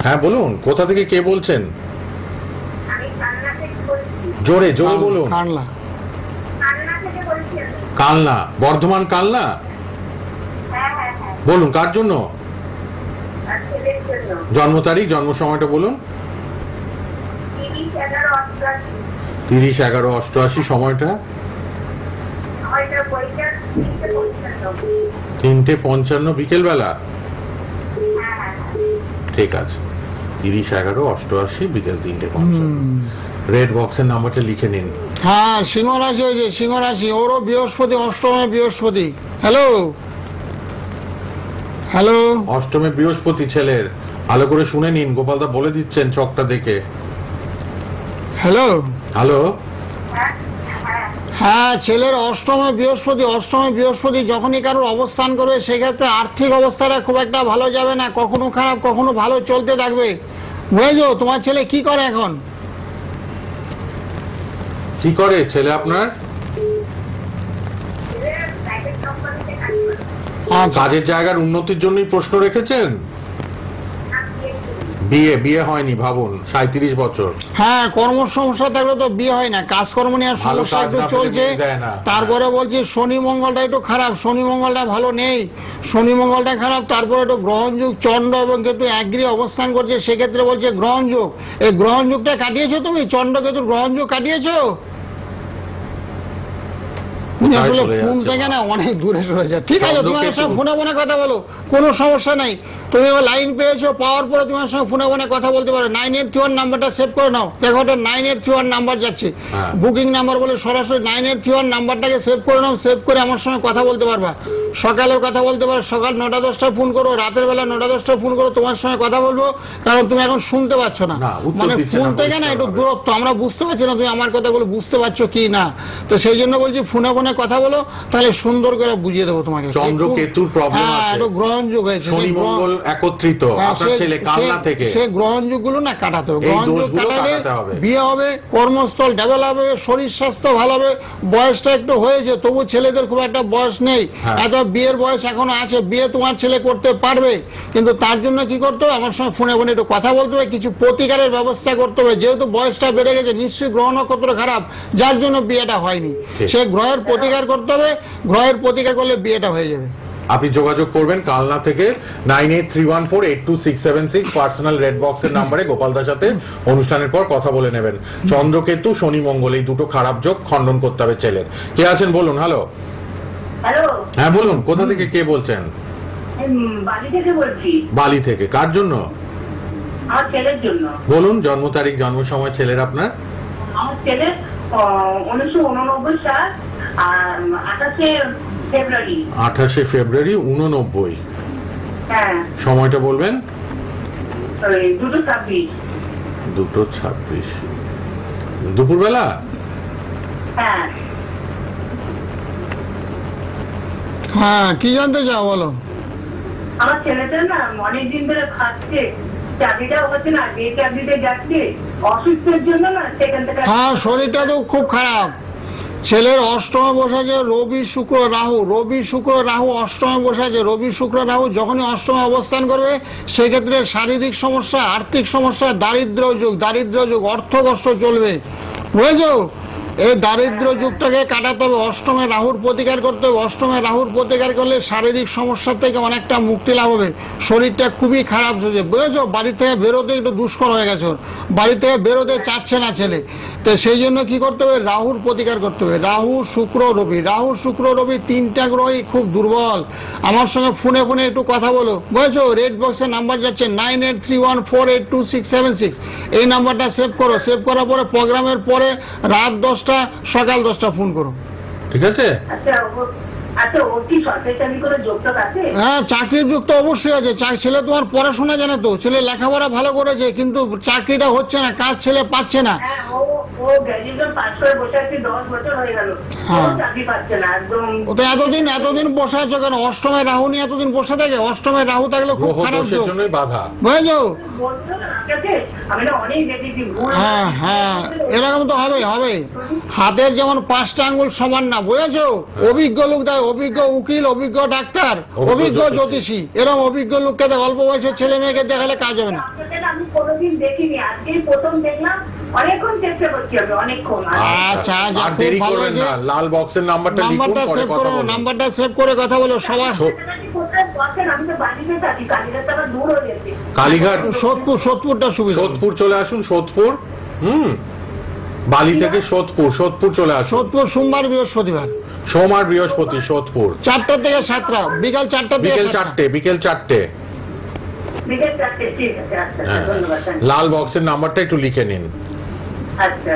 হ্যাঁ বলুন, কোথা থেকে কে বলছেন? জোরে জোরে বলুন। কালনা, বর্ধমান কালনা। বলুন কার জন্য? জন্ম তারিখ, জন্ম সময়টা বলুন। 30/11/88। সময়টা 3:55 বিকেল বেলা। ঠিক আছে, 30/11/88 বিকেল 3:55। রেড বক্সের নাম্বারটা লিখে নিন। হ্যাঁ, সিংহ রাশি হয়েছে, সিংহ রাশি। ওরও বৃহস্পতি, অষ্টমে বৃহস্পতি। হ্যালো হ্যালো, অষ্টমে বৃহস্পতি ছেলের, ভালো করে শুনে নিন, গোপালদা বলে দিচ্ছেন চকটা দেখে। হ্যালো হ্যালো, হ্যাঁ, ছেলের অষ্টমে বৃহস্পতি। অষ্টমে বৃহস্পতি যখনই কারোর অবস্থান করবে সেক্ষেত্রে আর্থিক অবস্থাটা খুব একটা ভালো যাবে না, কখনো খারাপ কখনো ভালো চলতে থাকবে। বুঝেছো? তোমার ছেলে কি করে এখন? কি করে ছেলে আপনার? কাজের জায়গার উন্নতির জন্যই প্রশ্ন রেখেছেন? বিয়ে হয়নি ভাবুন, 37 বছর। হ্যাঁ, কর্মসমস্যা থাকলে তো বিয়ে হয় না, কাজকর্ম নিয়ে সমস্যা একটু চলছে। তারপরে বলছি শনি মঙ্গলটা একটু খারাপ, শনি মঙ্গলটা ভালো নেই, শনি মঙ্গলটা খারাপ। তারপরে একটু গ্রহণ যুগ, চন্দ্র এবং কেতু একগৃহে অবস্থান করছে, সেক্ষেত্রে বলছে গ্রহণ যুগ। এই গ্রহণ যুগটা কাটিয়েছো তুমি? চন্দ্র কেতুর গ্রহণ যুগ কাটিয়েছো? আসলে ফোন থেকে না অনেক দূরে সরে যায়। ঠিক আছে, তোমার সঙ্গে ফোনে কথা বলো, কোনো সমস্যা নাই। তুমি লাইন পেয়েছো, পাওয়ার পরে তোমার সঙ্গে ফোনে কথা বলতে পারো। 9831 নাম্বারটা সেভ করে নাও। দেখো, ওটা 9831 নাম্বার যাচ্ছে, বুকিং নাম্বার বলে সরাসরি 9831 নাম্বারটাকে সেভ করে নাও। সেভ করে আমার সঙ্গে কথা বলতে পারবা। সকালেও কথা বলতে পারো, সকাল 9টা-10টায় ফোন করো, রাতের বেলা 9টা-10টায় ফোন করো, তোমার সঙ্গে কথা বলবো। কারণ তুমি এখন শুনতে পাচ্ছ না, মানে ফোন থেকে না একটু দূরত্ব, আমরা বুঝতে পারছি না তুমি আমার কথাগুলো বুঝতে পারছো কি না। তো সেই জন্য বলছি ফোনে কথা বলো, তাহলে সুন্দর করে বুঝিয়ে দেবো তোমাকে। চন্দ্র কেতুর প্রবলেম আছে, একটু গ্রহণ যুগ হয়েছে, শনি মঙ্গল একত্রিত। আপনার ছেলে কালনা থেকে, সেই গ্রহণ যুগগুলো না কাটাতে হবে। গ্রহণ যুগ কাটালে বিয়ে হবে, কর্মস্থল ডেভেলপ হবে, শরীর স্বাস্থ্য ভালো হবে। বয়সটা একটু হয়েছে, তবু ছেলেদের খুব একটা বয়স নেই, এত বিয়ের বয়স এখনো আছে। বিয়ে তোমার ছেলে করতে পারবে, কিন্তু তার জন্য কি করতে হবে? আমার সঙ্গে ফোনে একটু কথা বলতে হবে, কিছু প্রতিকারের ব্যবস্থা করতে হবে। যেহেতু বয়সটা বেড়ে গেছে, নিশ্চয়ই গ্রহ নক্ষত্র খারাপ, যার জন্য বিয়েটা হয়নি। সে গ্রহের প্রতিকার করতে হবে, গ্রহের প্রতিকার করলে বিয়েটা হয়ে যাবে। আপনি যোগাযোগ করবেন কালনা থেকে 9831482676 পার্সোনাল রেড বক্সের নাম্বারে গোপালদার সাথে অনুষ্ঠানের পর কথা বলে নেবেন। চন্দ্রকেতু শনি মঙ্গল এই দুটো খারাপ যোগ খণ্ডন করতে হবে ছেলের। কে আছেন বলুন? হ্যালো হ্যালো, হ্যাঁ বলুন, কোথা থেকে কে বলছেন? বালি থেকে বলছি। বালি থেকে, কার জন্য? আমার ছেলের জন্য। বলুন জন্ম তারিখ, জন্ম সময় ছেলের আপনার। আমার ছেলে 1989 সাল আর 28শে ফেব্রুয়ারি 29। হ্যাঁ, সময়টা বলবেন। 2:26। 2:26 দুপুরবেলা। হ্যাঁ, কি জানতে চাও বলো? আমার ছেলেটা না অনেকদিন ধরে খাচ্ছে, চাকরিটা হচ্ছে না, যে চাকরিতে যাচ্ছে অসুস্থের জন্য না, সেখান থেকে। হ্যাঁ, শরীরটা তো খুব খারাপ। ছেলের অষ্টমে বসে আছে রবি শুক্র রাহু, রবি শুক্র রাহু অষ্টমে বসে আছে। রবি শুক্র রাহু যখনই অষ্টমে অবস্থান করবে, সেক্ষেত্রে শারীরিক সমস্যা, আর্থিক সমস্যা, দারিদ্র যুগ, অর্থ কষ্ট চলবে। বুঝেছো? এই দারিদ্র যুগটাকে কাটাতে হবে, অষ্টমে রাহুর প্রতিকার করতে হবে। অষ্টমে রাহুর প্রতিকার করলে শারীরিক সমস্যা থেকে অনেকটা মুক্তি লাভ হবে। শরীরটা খুবই খারাপ হয়েছে, বুঝেছো? বাড়ি থেকে বেরোতে একটু দুষ্কর হয়ে গেছে, বাড়ি থেকে বেরোতে চাচ্ছে না ছেলে। তো সেই জন্য কি করতে হবে? রাহুর প্রতিকার করতে হবে। রাহু শুক্র রবি 3টা গ্রহই খুব দুর্বল। আমার সঙ্গে ফোনে একটু কথা বলো, বুঝেছো? রেড বক্সের নাম্বার যাচ্ছে 9831482676। এই নাম্বারটা সেভ করো। সেভ করার পরে প্রোগ্রামের পরে রাত 10টা সকাল 10টা ফোন করো, ঠিক আছে? হ্যাঁ, চাকরির যুগ তো অবশ্যই আছে। ছেলে তোমার পড়াশোনা জানে তো, ছেলে লেখাপড়া ভালো করেছে, কিন্তু চাকরিটা হচ্ছে না, কাজ ছেলে পাচ্ছে না। ও ও গ্র্যাজুয়েশন পাস করে বসে আছে 10 বছর হয়ে গেল, হ্যাঁ। কোনো চাকরি পাচ্ছে না একদম। ও তো এতদিন বসে আছো কেন? অষ্টমে রাহু নিয়ে এতদিন বসে থাকে? অষ্টমে রাহু থাকলে খুব গ্রহ খারাপ দোষের যোগ, জন্যই বাধা। বুঝেছো? বলছো না আমাকে, আমি না অনেক দেখেছি ভুল। হ্যাঁ হ্যাঁ, এরকম তো হবে। হাতের যেমন 5টা আঙ্গুল সমান না, বুঝেছো? অভিজ্ঞ লোক দেয়, অভিজ্ঞ উকিল, অভিজ্ঞ ডাক্তার, অভিজ্ঞ জ্যোতিষী, এরকম অভিজ্ঞ লোককে দেয়। অল্প বয়সের ছেলে মেয়েকে দেখালে কাজ হবে না। আপনাদের আমি কোনোদিন দেখিনি, আজকেই প্রথম দেখলাম। অনেকক্ষণ চেষ্টা করছি আমি, অনেকক্ষণ। আচ্ছা, আর দেরি করবেন না, লাল বক্সের নাম্বারটা লিখুন, নাম্বারটা পরে সেভ কথা করো, বলুন। নাম্বারটা সেভ করে কথা বলো সবার। কোথায় বসেন? আমি তো বাড়িতে থাকি, কালীঘাট আমার দূর হয়ে গেছে। কালীঘাট, সোদপুরটা সুবিধা। সোদপুর চলে আসুন, সোদপুর। বালি থেকে সোদপুর চলে আসুন। সোদপুর সোমবার বৃহস্পতিবার, সোমবার বৃহস্পতি, সোদপুর 4টা থেকে 7টা, বিকাল 4টা থেকে বিকেল 7টা। 4টে, বিকেল 4টে। বিকেল 4টে, ঠিক আছে। আচ্ছা, হ্যাঁ, ধন্যবাদ। লাল বক্সের নাম্বারটা একটু লিখে নিন। আচ্ছা।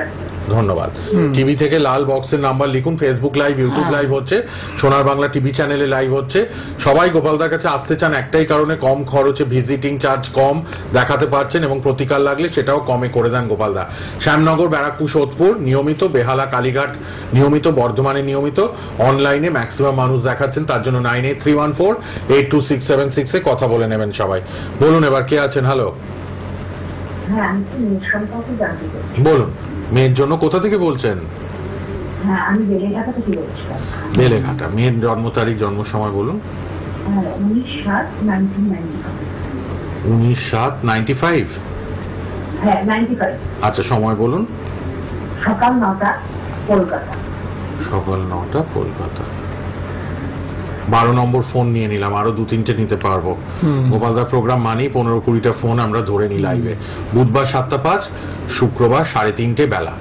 ধন্যবাদ। টিভি থেকে লাল বক্সের নাম্বার লিখুন। ফেসবুক লাইভ, ইউটিউব লাইভ হচ্ছে, সোনার বাংলা টিভি চ্যানেলে লাইভ হচ্ছে। সবাই গোপালদার কাছে আসতে চান একটাই কারণে, কম খরচে, ভিজিটিং চার্জ কম, দেখাতে পারছেন এবং প্রতিকার লাগলে সেটাও কমে করে দেন গোপালদা। শ্যামনগর, ব্যারাকপুর, সোদপুর নিয়মিত, বেহালা, কালীঘাট নিয়মিত, বর্ধমানে নিয়মিত, অনলাইনে ম্যাক্সিমাম মানুষ দেখাচ্ছেন। তার জন্য 9831482676 এ কথা বলে নেবেন সবাই। বলুন এবার কে আছেন? হ্যালো, হ্যাঁ, আমি সম্পর্কে জানতে চাই। বলুন। মেয়ের জন্য কোথা থেকে বলছেন? হ্যাঁ, আমি বেলেঘাটা থেকে বলছিলাম। বেলেঘাটা। মেয়ের জন্ম তারিখ, জন্ম সময় বলুন। 19/7/1995। 19/7/95। হ্যাঁ, 95। আচ্ছা, সময় বলুন। সকাল 9টা, কলকাতা। সকাল 9টা, কলকাতা। 12 নম্বর ফোন নিয়ে নিলাম, আরো 2-3টে নিতে পারবো। গোপালদার প্রোগ্রাম মানেই 15-20টা ফোন আমরা ধরে নিই লাইভে। বুধবার 7টা 5, শুক্রবার 3:30 বেলা,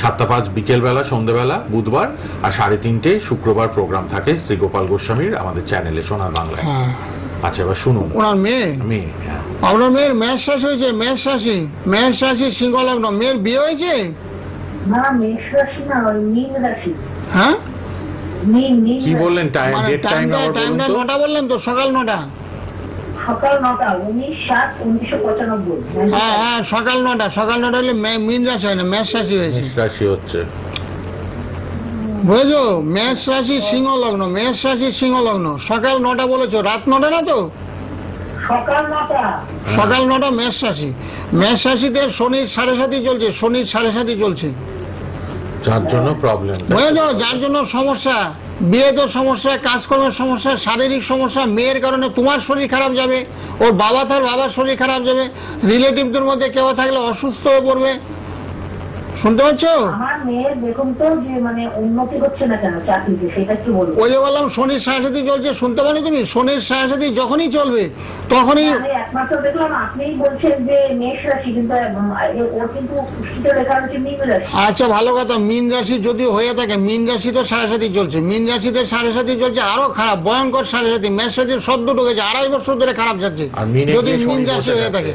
7টা 5 বিকেল বেলা, সন্ধ্যেবেলা বুধবার, আর 3:30 শুক্রবার প্রোগ্রাম থাকে শ্রী গোপাল গোস্বামীর আমাদের চ্যানেলে, সোনার বাংলায়। আচ্ছা, এবার শুনুন। ওনার মেয়ে, হ্যাঁ। আপনার মেয়ের মেষ রাশি হয়েছে, মেষ রাশি সিংহ লগ্ন। মেয়ের বিয়ে হয়েছে? না, মেষ রাশি না, ওই মীন রাশি। হ্যাঁ, মীন। কি বললেন? মানে ডেট টাইম আবার বলুন টাইমটা তো। 9টা বললেন তো, সকাল 9টা। সকাল 9টা, 19/7/1995। হ্যাঁ হ্যাঁ, সকাল 9টা হলে মীন রাশি হয় না, মেষ রাশি হয়েছে। মেষ রাশি হচ্ছে। বুঝেছো? মেষ রাশি সিংহ লগ্ন, সকাল 9টা বলেছো, রাত 9টা না তো? সকাল 9টা। সকাল 9টা, মেষ রাশিতে শনির 7.5 চলছে, যার জন্য প্রবলেম। বুঝেছো? যার জন্য সমস্যা, বিয়েতে সমস্যা, কাজকর্মের সমস্যা, শারীরিক সমস্যা। মেয়ের কারণে তোমার শরীর খারাপ যাবে, ওর বাবার শরীর খারাপ যাবে, রিলেটিভদের মধ্যে কেউ থাকলে অসুস্থ হয়ে পড়বে। শুনতে পাচ্ছ? আমার মেয়ের দেখুন তো, যে মানে উন্নতি হচ্ছে না কেন চাকরিতে, সেটা কি বলবো? ওই যে বললাম শনির 7.5 চলছে, শুনতে পারো তুমি? শনির 7.5 যখনই চলবে তখনই। আমি একমাত্র দেখলাম আপনিই বলছেন যে মেষ রাশি, কিন্তু ওর কিন্তু পুষ্টিতে লেখা হচ্ছে মীন রাশি। আচ্ছা, ভালো কথা। মীন রাশি যদি হয়ে থাকে, মীন রাশি তো 7.5 চলছে, মীন রাশিতে 7.5 চলছে, আরো খারাপ, ভয়ঙ্কর 7.5। মেষ রাশির সদ্য ঢুকেছে, 2.5 বছর ধরে খারাপ যাচ্ছে যদি মীন রাশি হয়ে থাকে।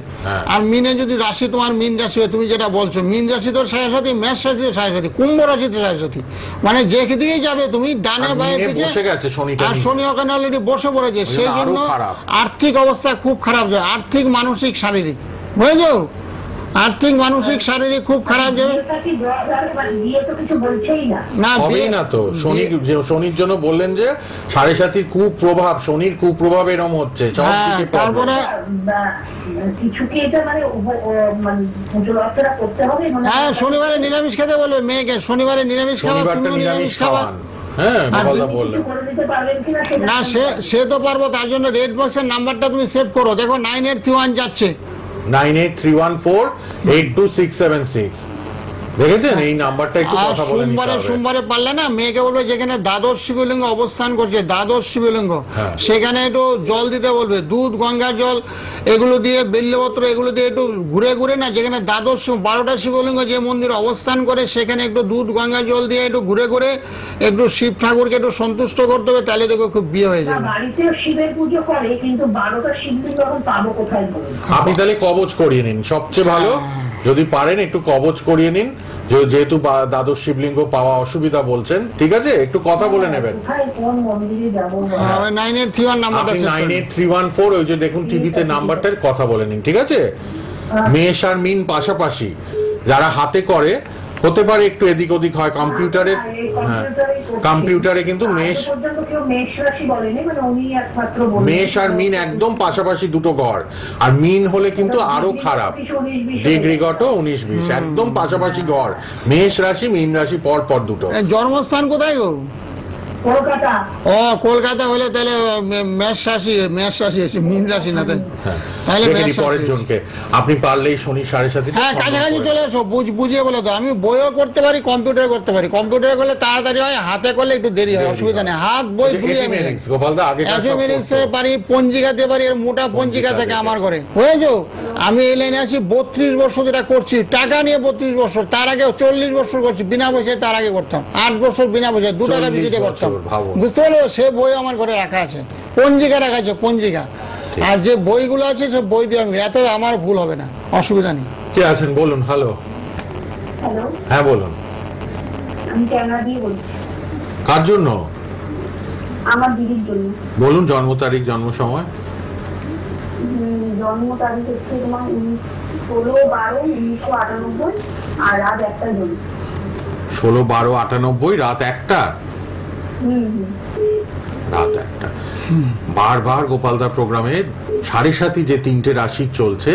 আর মিনে যদি রাশি তোমার মীন রাশি হয়, তুমি যেটা বলছো, মীন রাশি তো 7.5, মেষ রাশি তো 7.5, কুম্ভ রাশিতে 7.5। মানে যে দিকেই যাবে তুমি, ডানে বায়ে পিছে, আর শনি ওখানে অলরেডি বসে পড়েছে। সেই জন্য আর্থিক অবস্থা খুব খারাপ যায়, আর্থিক, মানসিক, শারীরিক। বুঝেছো? আর্থিক, মানসিক, শারীরিক খুব খারাপ যাবে। না, হবেই না তো। শনির জন্য বললেন যে 7.5 কুপ্রভাব, শনির কুপ্রভাব এরকম হচ্ছে। তারপরে কিছু কি এটা মানে পুজো অর্চনা করতে হবে? হ্যাঁ, শনিবারে নিরামিষ খেতে বলবে মেয়েকে, শনিবারে নিরামিষ খাওয়া, তুমিও নিরামিষ খাওয়া। হ্যাঁ, না, সে তো পারবো। তার জন্য রেড বক্সের নাম্বারটা তুমি সেভ করো, দেখো 9831 যাচ্ছে। 9831482676 দেখেছেন? এই নাম্বারটা একটু কথা বলে নিতে হবে। সোমবারে পারলে না, মেয়েকে বলবে যেখানে দ্বাদশ শিবলিঙ্গ অবস্থান করছে, দ্বাদশ শিবলিঙ্গ, সেখানে একটু জল দিতে বলবে, দুধ, গঙ্গার জল, এগুলো দিয়ে, বেল্লপত্র, এগুলো দিয়ে একটু ঘুরে ঘুরে না, যেখানে দ্বাদশ 12টা শিবলিঙ্গ যে মন্দিরে অবস্থান করে, সেখানে একটু দুধ, গঙ্গা জল দিয়ে একটু ঘুরে ঘুরে একটু শিব ঠাকুরকে একটু সন্তুষ্ট করতে হবে, তাহলে দেখো খুব বিয়ে হয়ে যাবে। বাড়িতেও শিবের পুজো করে, কিন্তু 12টা শিবলিঙ্গ এখন পাবো কোথায়? আপনি তাহলে কবচ করিয়ে নিন, সবচেয়ে ভালো। যদি পারেন একটু কবচ করিয়ে নিন, যেহেতু দ্বাদশ শিবলিঙ্গ পাওয়া অসুবিধা বলছেন। ঠিক আছে, একটু কথা বলে নেবেন। 983114, ওই যে দেখুন টিভিতে নাম্বারটার কথা বলে নিন। ঠিক আছে? মেষ আর মিন পাশাপাশি, যারা হাতে করে হতে পারে একটু এদিক ওদিক হয় কম্পিউটারে। হ্যাঁ, কম্পিউটারে কিন্তু মেষ মেষ আর মিন একদম পাশাপাশি দুটো ঘর, আর মিন হলে কিন্তু আরো খারাপ, ডিগ্রিগত 19-20 একদম পাশাপাশি ঘর, মেষ রাশি মিন রাশি পর পর দুটো। জন্মস্থান কোথায় গো? কলকাতা। ও কলকাতা হলে তাহলে মেষ রাশি এসে মিন রাশি না, তাহলে মেষ পরের রাশি। জনকে আপনি পারলেই শনি 7:30। হ্যাঁ, কাছাকাছি চলে এসো, বুঝিয়ে বলে তো। আমি বইও করতে পারি, কম্পিউটার করতে পারি। কম্পিউটারে করলে তাড়াতাড়ি হয়, হাতে করলে একটু দেরি হয়, অসুবিধা নেই। হাত বই ধুয়ে আমি গোপালদা আগে পারি, পঞ্জিকাতে পারি, এর মোটা পঞ্জিকা থাকে আমার ঘরে, বুঝেছো? আমি এই লাইনে আছি 32 বছর যেটা করছি, টাকা নিয়ে 32 বছর, তার আগে 40 বছর করছি বিনা পয়সায়, তার আগে করতাম 8 বছর বিনা পয়সায় 2 টাকা ভিজিটে করতাম, বুঝতে পারলো? সে বই আমার ঘরে রাখা আছে, পঞ্জিকা রাখা আছে, পঞ্জিকা। আর যে বইগুলো আছে সে বই দিয়ে আমি, এত আমার ভুল হবে না, অসুবিধা নেই। কে আছেন বলুন? হ্যালো। হ্যালো, হ্যাঁ বলুন। আমি ক্যামেরা দিয়ে বলছি। কার জন্য? আমার দিদির জন্য। বলুন জন্ম তারিখ, জন্ম সময়। জন্ম তারিখ হচ্ছে তোমার 16/12/1998 আর রাত 1টার জন্য। 16/12/98 রাত 1টা। রাত 1টা। বারবার গোপালদার প্রোগ্রামে সাড়ে সাথী যে 3টে রাশি চলছে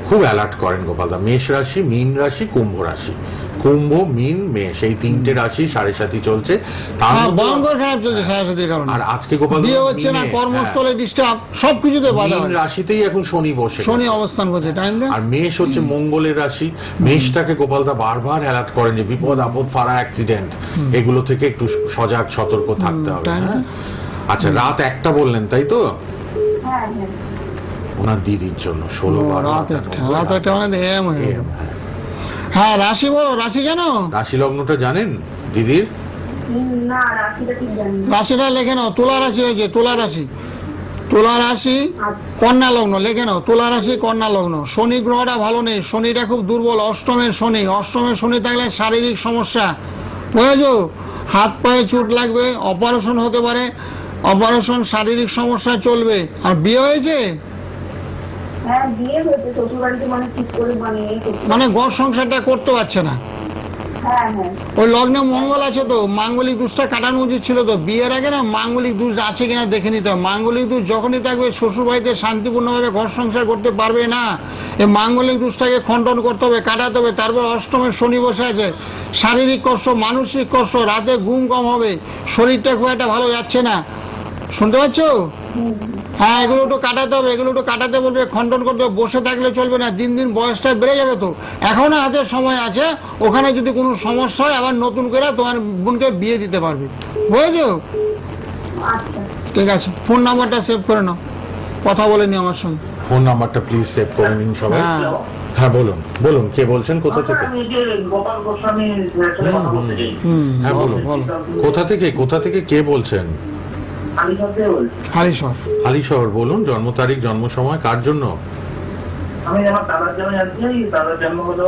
খুব অ্যালার্ট করেন গোপালদা। মেষ রাশি, মীন রাশি, কুম্ভ রাশি। কুম্ভ, মীন, মেষ এই 3টে রাশি সাড়ে সাথী চলছে, তার মধ্যে ভয়ঙ্কর খারাপ চলছে সাড়ে সাথীর কারণে। আর আজকে গোপালদা বিয়ে হচ্ছে না, কর্মস্থলে ডিস্টার্ব, সবকিছুতে বাধা। মীন রাশিতেই এখন শনি বসে, শনি অবস্থান করছে টাইমটা। আর মেষ হচ্ছে মঙ্গলের রাশি। মেষটাকে গোপালদা বারবার অ্যালার্ট করেন যে বিপদ আপদ, ফাড়া, অ্যাক্সিডেন্ট, এগুলো থেকে একটু সজাগ সতর্ক থাকতে হবে। হ্যাঁ, আচ্ছা রাত 1টা বললেন তাই তো? হ্যাঁ হ্যাঁ, ওনার দিদির জন্য 16/12/98। রাত 1টা মানে এম হয়ে গেল। হ্যাঁ, রাশি বলো, রাশি জানো? রাশি লগ্নটা জানেন দিদির? না রাশিটা ঠিক জানি না। রাশিটা লেখে নাও, তুলা রাশি হয়েছে, তুলা রাশি। তুলা রাশি কন্যা লগ্ন লেখে নাও, তুলা রাশি কন্যা লগ্ন। শনি গ্রহটা ভালো নেই, শনিটা খুব দুর্বল, অষ্টমের শনি। অষ্টমের শনি থাকলে শারীরিক সমস্যা, বুঝেছো? হাত পায়ে চোট লাগবে, অপারেশন হতে পারে, অপারেশন, শারীরিক সমস্যা চলবে। আর বিয়ে হয়েছে? হ্যাঁ বিয়ে হয়েছে, শ্বশুর বাড়িতে মানে ঠিক করে মানে ঘর সংসারটা করতে পারছে না। হ্যাঁ হ্যাঁ, ওই লগ্নে মঙ্গল আছে তো, মাঙ্গলিক দোষটা কাটানো উচিত ছিল তো। বিয়ের আগে না মাঙ্গলিক দোষ আছে কিনা দেখে নিতে হবে। মাঙ্গলিক দোষ যখনই থাকবে শ্বশুর বাড়িতে শান্তিপূর্ণভাবে ঘর সংসার করতে পারবে না। এই মাঙ্গলিক দোষটাকে খণ্ডন করতে হবে, কাটাতে হবে। তারপর অষ্টমের শনি বসে আছে, শারীরিক কষ্ট, মানসিক কষ্ট, রাতে ঘুম কম হবে, শরীরটা খুব একটা ভালো যাচ্ছে না, শুনতে পাচ্ছ? হ্যাঁ, এগুলো একটু কাটাতে হবে, এগুলো একটু কাটাতে বলবে, খণ্ডন করতে হবে। বসে থাকলে চলবে না, দিন দিন বয়সটা বেড়ে যাবে তো। এখনো হাতের সময় আছে, ওখানে যদি কোনো সমস্যা হয় আবার নতুন করে তোমার বোনকে বিয়ে দিতে পারবে, বুঝেছো? আচ্ছা ঠিক আছে, ফোন নাম্বারটা সেভ করে নাও, কথা বলে নি আমার সঙ্গে। ফোন নাম্বারটা প্লিজ সেভ করে নিন সবাই। হ্যাঁ বলুন, বলুন কে বলছেন, কোথা থেকে? আমি যে গোপাল গোস্বামী ছেলে কথা বলতে চাই। হ্যাঁ বলুন, কোথা থেকে, কোথা থেকে কে বলছেন? আমি সত্যি বলছি, হালিশহর। হালিশহর। বলুন জন্ম তারিখ, জন্ম সময়, কার জন্য? আমি আমার দাদার জন্য জানতে চাই। দাদার জন্ম হলো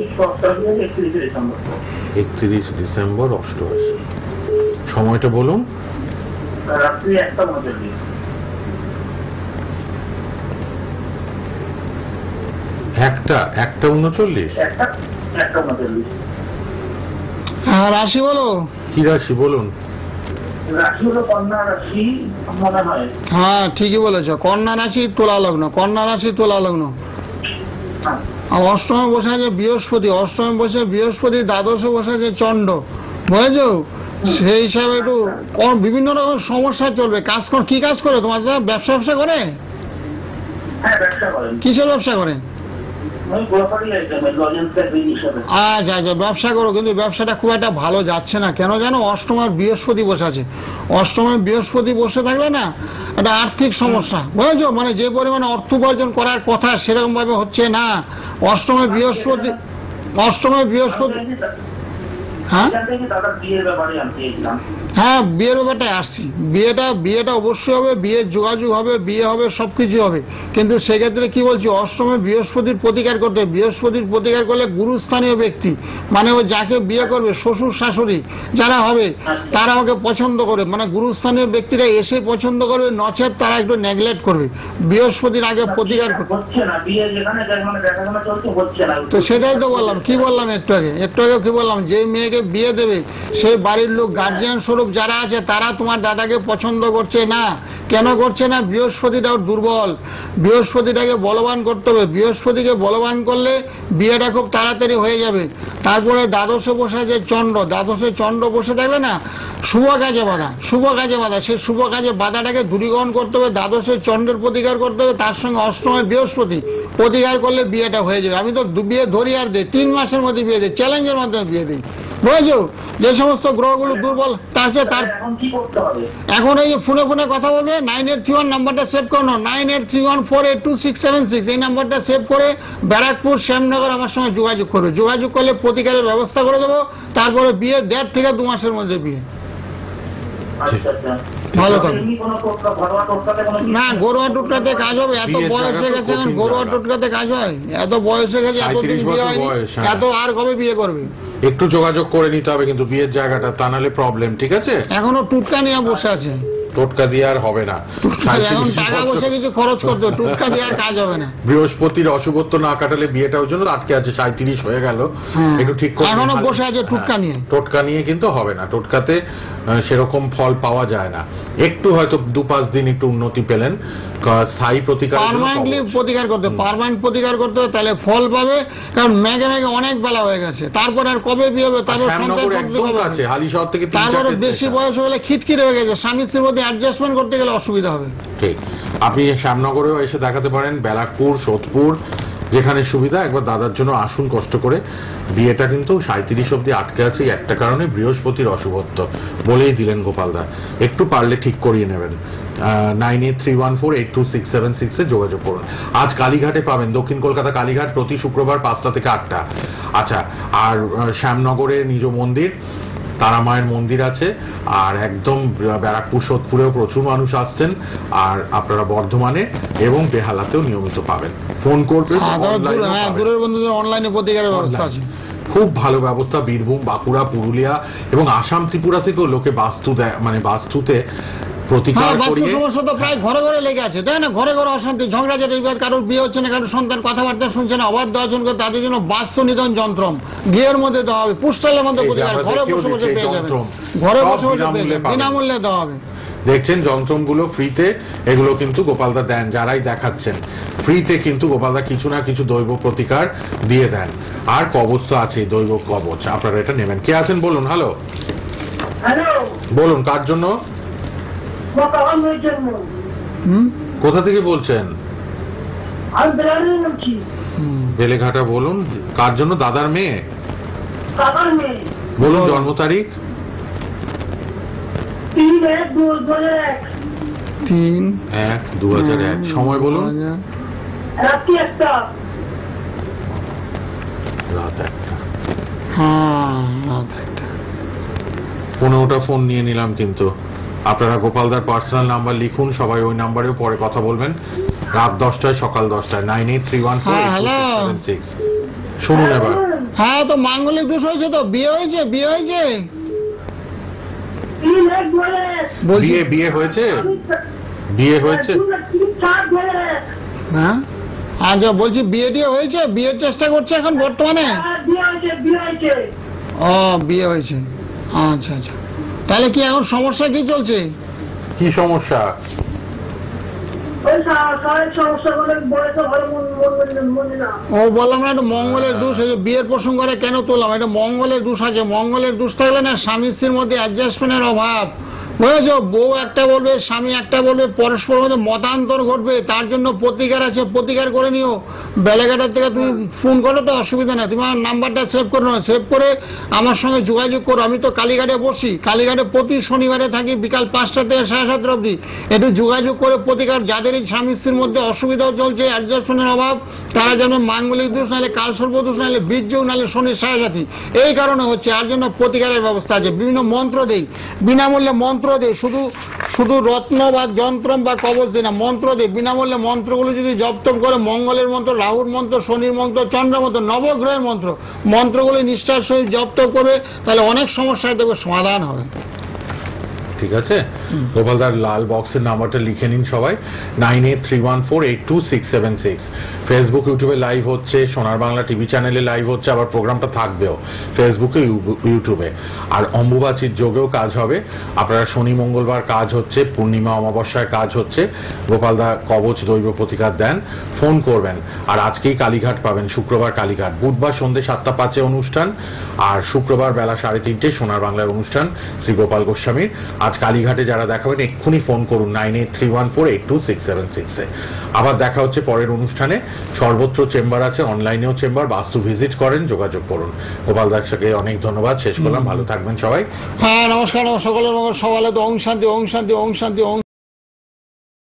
1988 ডিসেম্বর। 31 ডিসেম্বর 88। সময়টা বলুন। রাত্রি 1:39। 1:39। 1:39। হ্যাঁ, রাশি বলো। কি রাশি বলুন? রাশি হলো কন্যা রাশি মনে হয়। হ্যাঁ ঠিকই বলেছ, কন্যা রাশি তুলা লগ্ন, কন্যা রাশি তুলা লগ্ন। আর অষ্টমে বসে আছে বৃহস্পতি, অষ্টমে বসে বৃহস্পতি, দ্বাদশে বসে আছে চন্ড, বুঝেছো? সেই হিসাবে একটু বিভিন্ন রকম সমস্যা চলবে। কাজ কর, কি কাজ করে তোমার দাদা? ব্যবসা ব্যবসা করে? হ্যাঁ ব্যবসা করেন। কিসের ব্যবসা করে? আচ্ছা আচ্ছা, ব্যবসা করো, কিন্তু ব্যবসাটা খুব একটা ভালো যাচ্ছে না। কেন জানো? অষ্টমের বৃহস্পতি বসে আছে। অষ্টমের বৃহস্পতি বসে থাকলে না একটা আর্থিক সমস্যা, বুঝেছো? মানে যে পরিমাণে অর্থ উপার্জন করার কথা সেরকম ভাবে হচ্ছে না। অষ্টমের বৃহস্পতি, অষ্টমের বৃহস্পতি। হ্যাঁ হ্যাঁ, বিয়ের ব্যাপারটা আসছি। বিয়েটা অবশ্যই হবে, বিয়ের যোগাযোগ হবে, বিয়ে হবে, সবকিছু হবে। কিন্তু সেক্ষেত্রে কি বলছি, অষ্টমে বৃহস্পতির প্রতিকার করতে হবে। বৃহস্পতির প্রতিকার করলে গুরুস্থানীয় ব্যক্তি, মানে ও যাকে বিয়ে করবে, শ্বশুর শাশুড়ি যারা হবে তারা ওকে পছন্দ করে, মানে গুরুস্থানীয় ব্যক্তিরা এসে পছন্দ করবে, নচেত তারা একটু নেগলেক্ট করবে। বৃহস্পতির আগে প্রতিকার করবে। হচ্ছে না বিয়ে, যেখানে মানে দেখাশোনা চলছে হচ্ছে না। তো সেটাই তো বললাম, কি বললাম একটু আগে কি বললাম, যে মেয়েকে বিয়ে দেবে সেই বাড়ির লোক গার্জিয়ান স্বরূপ যারা আছে তারা তোমার দাদাকে পছন্দ করছে না। কেন করছে না? বৃহস্পতিটাও দুর্বল, বৃহস্পতিটাকে বলবান করতে হবে। বৃহস্পতিকে বলবান করলে বিয়েটা খুব তাড়াতাড়ি হয়ে যাবে। তারপরে দ্বাদশে বসে আছে চন্দ্র, দ্বাদশে চন্দ্র বসে থাকলে না শুভ কাজে বাধা, সেই শুভ কাজে বাধাটাকে দূরীকরণ করতে হবে। দ্বাদশে চন্দ্রের প্রতিকার করতে হবে, তার সঙ্গে অষ্টমে বৃহস্পতি প্রতিকার করলে বিয়েটা হয়ে যাবে। আমি তো বিয়ে ধরি আর দিই, 3 মাসের মধ্যে বিয়ে দিই, চ্যালেঞ্জের মাধ্যমে বিয়ে দিই, বুঝেছো? যে সমস্ত গ্রহগুলো দুর্বল তার এখন কি করতে হবে? এখন এই যে ফোনে কথা বলবে, 9831 নাম্বারটা সেভ করো, 9831482676, এই নাম্বারটা সেভ করে ব্যারাকপুর শ্যামনগর আমার সঙ্গে যোগাযোগ করবে। যোগাযোগ করলে প্রতিকারের ব্যবস্থা করে দেবো। তারপরে বিয়ে 1.5 থেকে 2 মাসের মধ্যে বিয়ে। আচ্ছা আচ্ছা, ভালো থাকবে। এমনি কোনো ঘরোয়া টোটকাতে কোনো না, ঘরোয়া টোটকাতে কাজ হবে? এত বিয়ের বয়স হয়ে জায়গা গেছে তো এখন, কঠিন ঘরোয়া জায়গা। টোটকাতে কাজ হয়? এত বয়স হয়ে গেছে, এতদিন 37 বিয়ে বছর হয়নি, বয়স, হ্যাঁ। এত আর কবে বিয়ে করবে? একটু যোগাযোগ করে নিতে হবে কিন্তু বিয়ের জায়গাটা, তা নাহলে প্রবলেম। ঠিক আছে, এখনো টুটকা নিয়ে বসে আছে। টোটকা দিয়ে আর হবে না। এখন 37 টাকা বছর। পয়সা কিছু খরচ করতে হবে, টুটকা দিয়ে আর কাজ হবে না। বৃহস্পতির অশুভত্ব না কাটালে বিয়েটা ওই জন্য আটকে আছে। 37 হয়ে গেল, হ্যাঁ। একটু ঠিক করে এখনো নিলে- বসে আছে টোটকা হ্যাঁ, নিয়ে। টোটকা নিয়ে কিন্তু হবে না। টোটকাতে সেরকম ফল পাওয়া যায় না। একটু হয়তো 2-5 দিন একটু উন্নতি পেলেন। স্থায়ী প্রতিকার পার্মানেন্টলি প্রতিকার করতে, পার্মানেন্ট প্রতিকার করতে হবে, তাহলে ফল পাবে। কারণ মেঘে অনেক বেলা হয়ে গেছে, তারপর আর কবে বিয়ে হবে? তারপর সন্তান শ্যামনগর করতে একদম হবে। কাছে, হালিশহর থেকে 3-4 তারপরে বেশি বয়স হয়ে গেলে খিটখিটে হয়ে গেছে, স্বামী স্ত্রীর মধ্যে অ্যাডজাস্টমেন্ট করতে গেলে অসুবিধা হবে। ঠিক, আপনি শ্যামনগরেও এসে দেখাতে পারেন, ব্যারাকপুর, সোদপুর, যেখানে সুবিধা। একবার দাদার জন্য আসুন কষ্ট করে। বিয়েটা কিন্তু 37 অব্দি আটকে আছে এই একটা কারণে, বৃহস্পতির অশুভত্ব। বলেই দিলেন গোপালদা, একটু পারলে ঠিক করিয়ে নেবেন। 9831482676 এ যোগাযোগ করুন। আজ কালীঘাটে পাবেন, দক্ষিণ কলকাতা কালীঘাট, প্রতি শুক্রবার 5টা থেকে 8টা। আচ্ছা, আর শ্যামনগরে নিজ মন্দির, তারা মায়ের মন্দির আছে। আর একদম ব্যারাকপুর, সোদপুরেও প্রচুর মানুষ আসছেন। আর আপনারা বর্ধমানে এবং বেহালাতেও নিয়মিত পাবেন। ফোন করবেন, অনলাইনেও পাবেন। দূরের বন্ধুদের অনলাইনে প্রতিকারের ব্যবস্থা আছে। খুব ভালো ব্যবস্থা। বীরভূম, বাঁকুড়া, পুরুলিয়া এবং আসাম, ত্রিপুরা থেকেও লোকে বাস্তু দেয়, মানে বাস্তুতে প্রতিকার হ্যাঁ, বাস্তু করিয়ে। সমস্যা তো প্রায় ঘরে ঘরে লেগে আছে, তাই না? ঘরে ঘরে অশান্তি, ঝগড়া ঝাঁটি, কারোর বিয়ে হচ্ছে না, কারোর সন্তান কথাবার্তা শুনছে না, অবাধ্য আচরণ করে, তাদের জন্য বাস্তু নিধন যন্ত্রম বিয়ের মধ্যে দেওয়া হবে, পুস্টালের মধ্যে এই যে প্রতিকার, আমরা ঘরে দেখেও বসে বসে দিচ্ছি এই পেয়ে যাবেন, যন্ত্রম। ঘরে সব বসে বসে পেয়ে বিনামূল্যে যাবেন, পাবেন। বিনামূল্যে দেওয়া হবে। দেখছেন যন্ত্রগুলো ফ্রিতে, এগুলো কিন্তু গোপালদা দেন। যারাই দেখাচ্ছেন ফ্রিতে কিন্তু গোপালদা কিছু না কিছু দৈব প্রতিকার দিয়ে দেন। আর কবচ তো আছে, দৈব কবচ, আপনারা এটা নেবেন। কে আছেন বলুন? হ্যালো, হ্যালো, বলুন কার জন্য, কাকার মেয়ের জন্য। কোথা থেকে বলছেন? আমি বেড়াতে নামছি। বেলেঘাটা। বলুন কার জন্য? দাদার মেয়ে? কাকার মেয়ে। বলুন জন্ম তারিখ। 3/1/2001। 3/1/2001। সময় বলুন। রাত্রি 1টা। রাত 1টা। হ্যাঁ, রাত 1টা। 15টা ফোন নিয়ে নিলাম কিন্তু। আপনারা গোপালদার পার্সোনাল নাম্বার লিখুন, সবাই ওই নাম্বারেও পরে কথা বলবেন। রাত 10টায়, সকাল 10টায়। 9831482676। শুনুন এবার। হ্যাঁ, তো মাঙ্গলিক দোষ হয়েছে, তো বিয়ে হয়েছে, বিয়ে হয়েছে 3/1/2001। বলছি। বিয়ে হয়েছে? বিয়ে হয়েছে? 3/4/2001। হ্যাঁ, আচ্ছা, বলছি বিয়ে টিয়ে হয়েছে, বিয়ের চেষ্টা করছে এখন বর্তমানে? বিয়ে হয়েছে, বিয়ে হয়েছে। ও, বিয়ে হয়েছে। আচ্ছা আচ্ছা, তাহলে কি এখন সমস্যা কি চলছে? কি সমস্যা? ওই শারীরিক সমস্যা বলে বলেছে, ভালো মনে না। ও, বললাম না, একটা মঙ্গলের দোষ আছে। বিয়ের প্রসঙ্গে কেন তুললাম, এটা মঙ্গলের দোষ আছে। মঙ্গলের দোষ থাকলে না স্বামী স্ত্রীর মধ্যে অ্যাডজাস্টমেন্টের অভাব, বুঝেছো, বউ একটা বলবে, স্বামী একটা বলবে, পরস্পরের মধ্যে মতান্তর ঘটবে, তার জন্য প্রতিকার আছে, প্রতিকার করে নিও। বেলাঘাটার থেকে তুমি ফোন করো তো অসুবিধা নেই, তুমি আমার নাম্বারটা সেভ করে নাও, সেভ করে আমার সঙ্গে যোগাযোগ করো। আমি তো কালীঘাটে বসি, কালীঘাটে প্রতি শনিবারে থাকি বিকাল 5টা থেকে 7:30 অবধি। একটু যোগাযোগ করে প্রতিকার, যাদের এই স্বামী স্ত্রীর মধ্যে অসুবিধাও চলছে, অ্যাডজাস্টমেন্টের অভাব, তারা যেন মাঙ্গলিক দোষ, নাহলে কালসর্প দোষ, নাহলে বীর্যযোগ, নাহলে শনির সাথী এই কারণে হচ্ছে, আর জন্য প্রতিকারের ব্যবস্থা আছে। বিভিন্ন মন্ত্র দেই, বিনামূল্যে মন্ত্র দেই, শুধু রত্ন বা যন্ত্র বা কবচ দেয় না, মন্ত্র দেয় বিনামূল্যে। মন্ত্রগুলো যদি জপ তপ করে, মঙ্গলের মন্ত্র, রাহুর মন্ত্র, শনির মন্ত্র, চন্দ্রের মন্ত্র, নবগ্রহের মন্ত্রগুলো নিষ্ঠার সহিত জপ তপ করবে, তাহলে অনেক সমস্যার দেখবে সমাধান হবে। ঠিক আছে, গোপালদার লাল বক্সের নাম্বারটা লিখে নিন সবাই, 9831482676। ফেসবুক ইউটিউবে লাইভ হচ্ছে, সোনার বাংলা টিভি চ্যানেলে লাইভ হচ্ছে, আবার প্রোগ্রামটা থাকবেও ফেসবুকে ইউটিউবে। আর অম্বুবাচীর যোগেও কাজ হবে, আপনারা শনি মঙ্গলবার কাজ হচ্ছে, পূর্ণিমা অমাবস্যায় কাজ হচ্ছে। গোপালদা কবচ দৈব প্রতিকার দেন, ফোন করবেন। আর আজকেই কালীঘাট পাবেন, শুক্রবার কালীঘাট, বুধবার সন্ধ্যে 7:05 অনুষ্ঠান, আর শুক্রবার বেলা 3:30 সোনার বাংলার অনুষ্ঠান শ্রী গোপাল গোস্বামীর। আজ কালীঘাটে যারা দেখাবেন এক্ষুনি ফোন করুন 9831482676-এ। আবার দেখা হচ্ছে পরের অনুষ্ঠানে। সর্বত্র চেম্বার আছে, অনলাইনেও চেম্বার, বাস্তু ভিজিট করেন, যোগাযোগ করুন। গোপাল দাসকে অনেক ধন্যবাদ, শেষ করলাম, ভালো থাকবেন সবাই। হ্যাঁ, নমস্কার, সকলের সকলে তো ওং শান্তি, ওং শান্তি, ওং শান্তি, ওং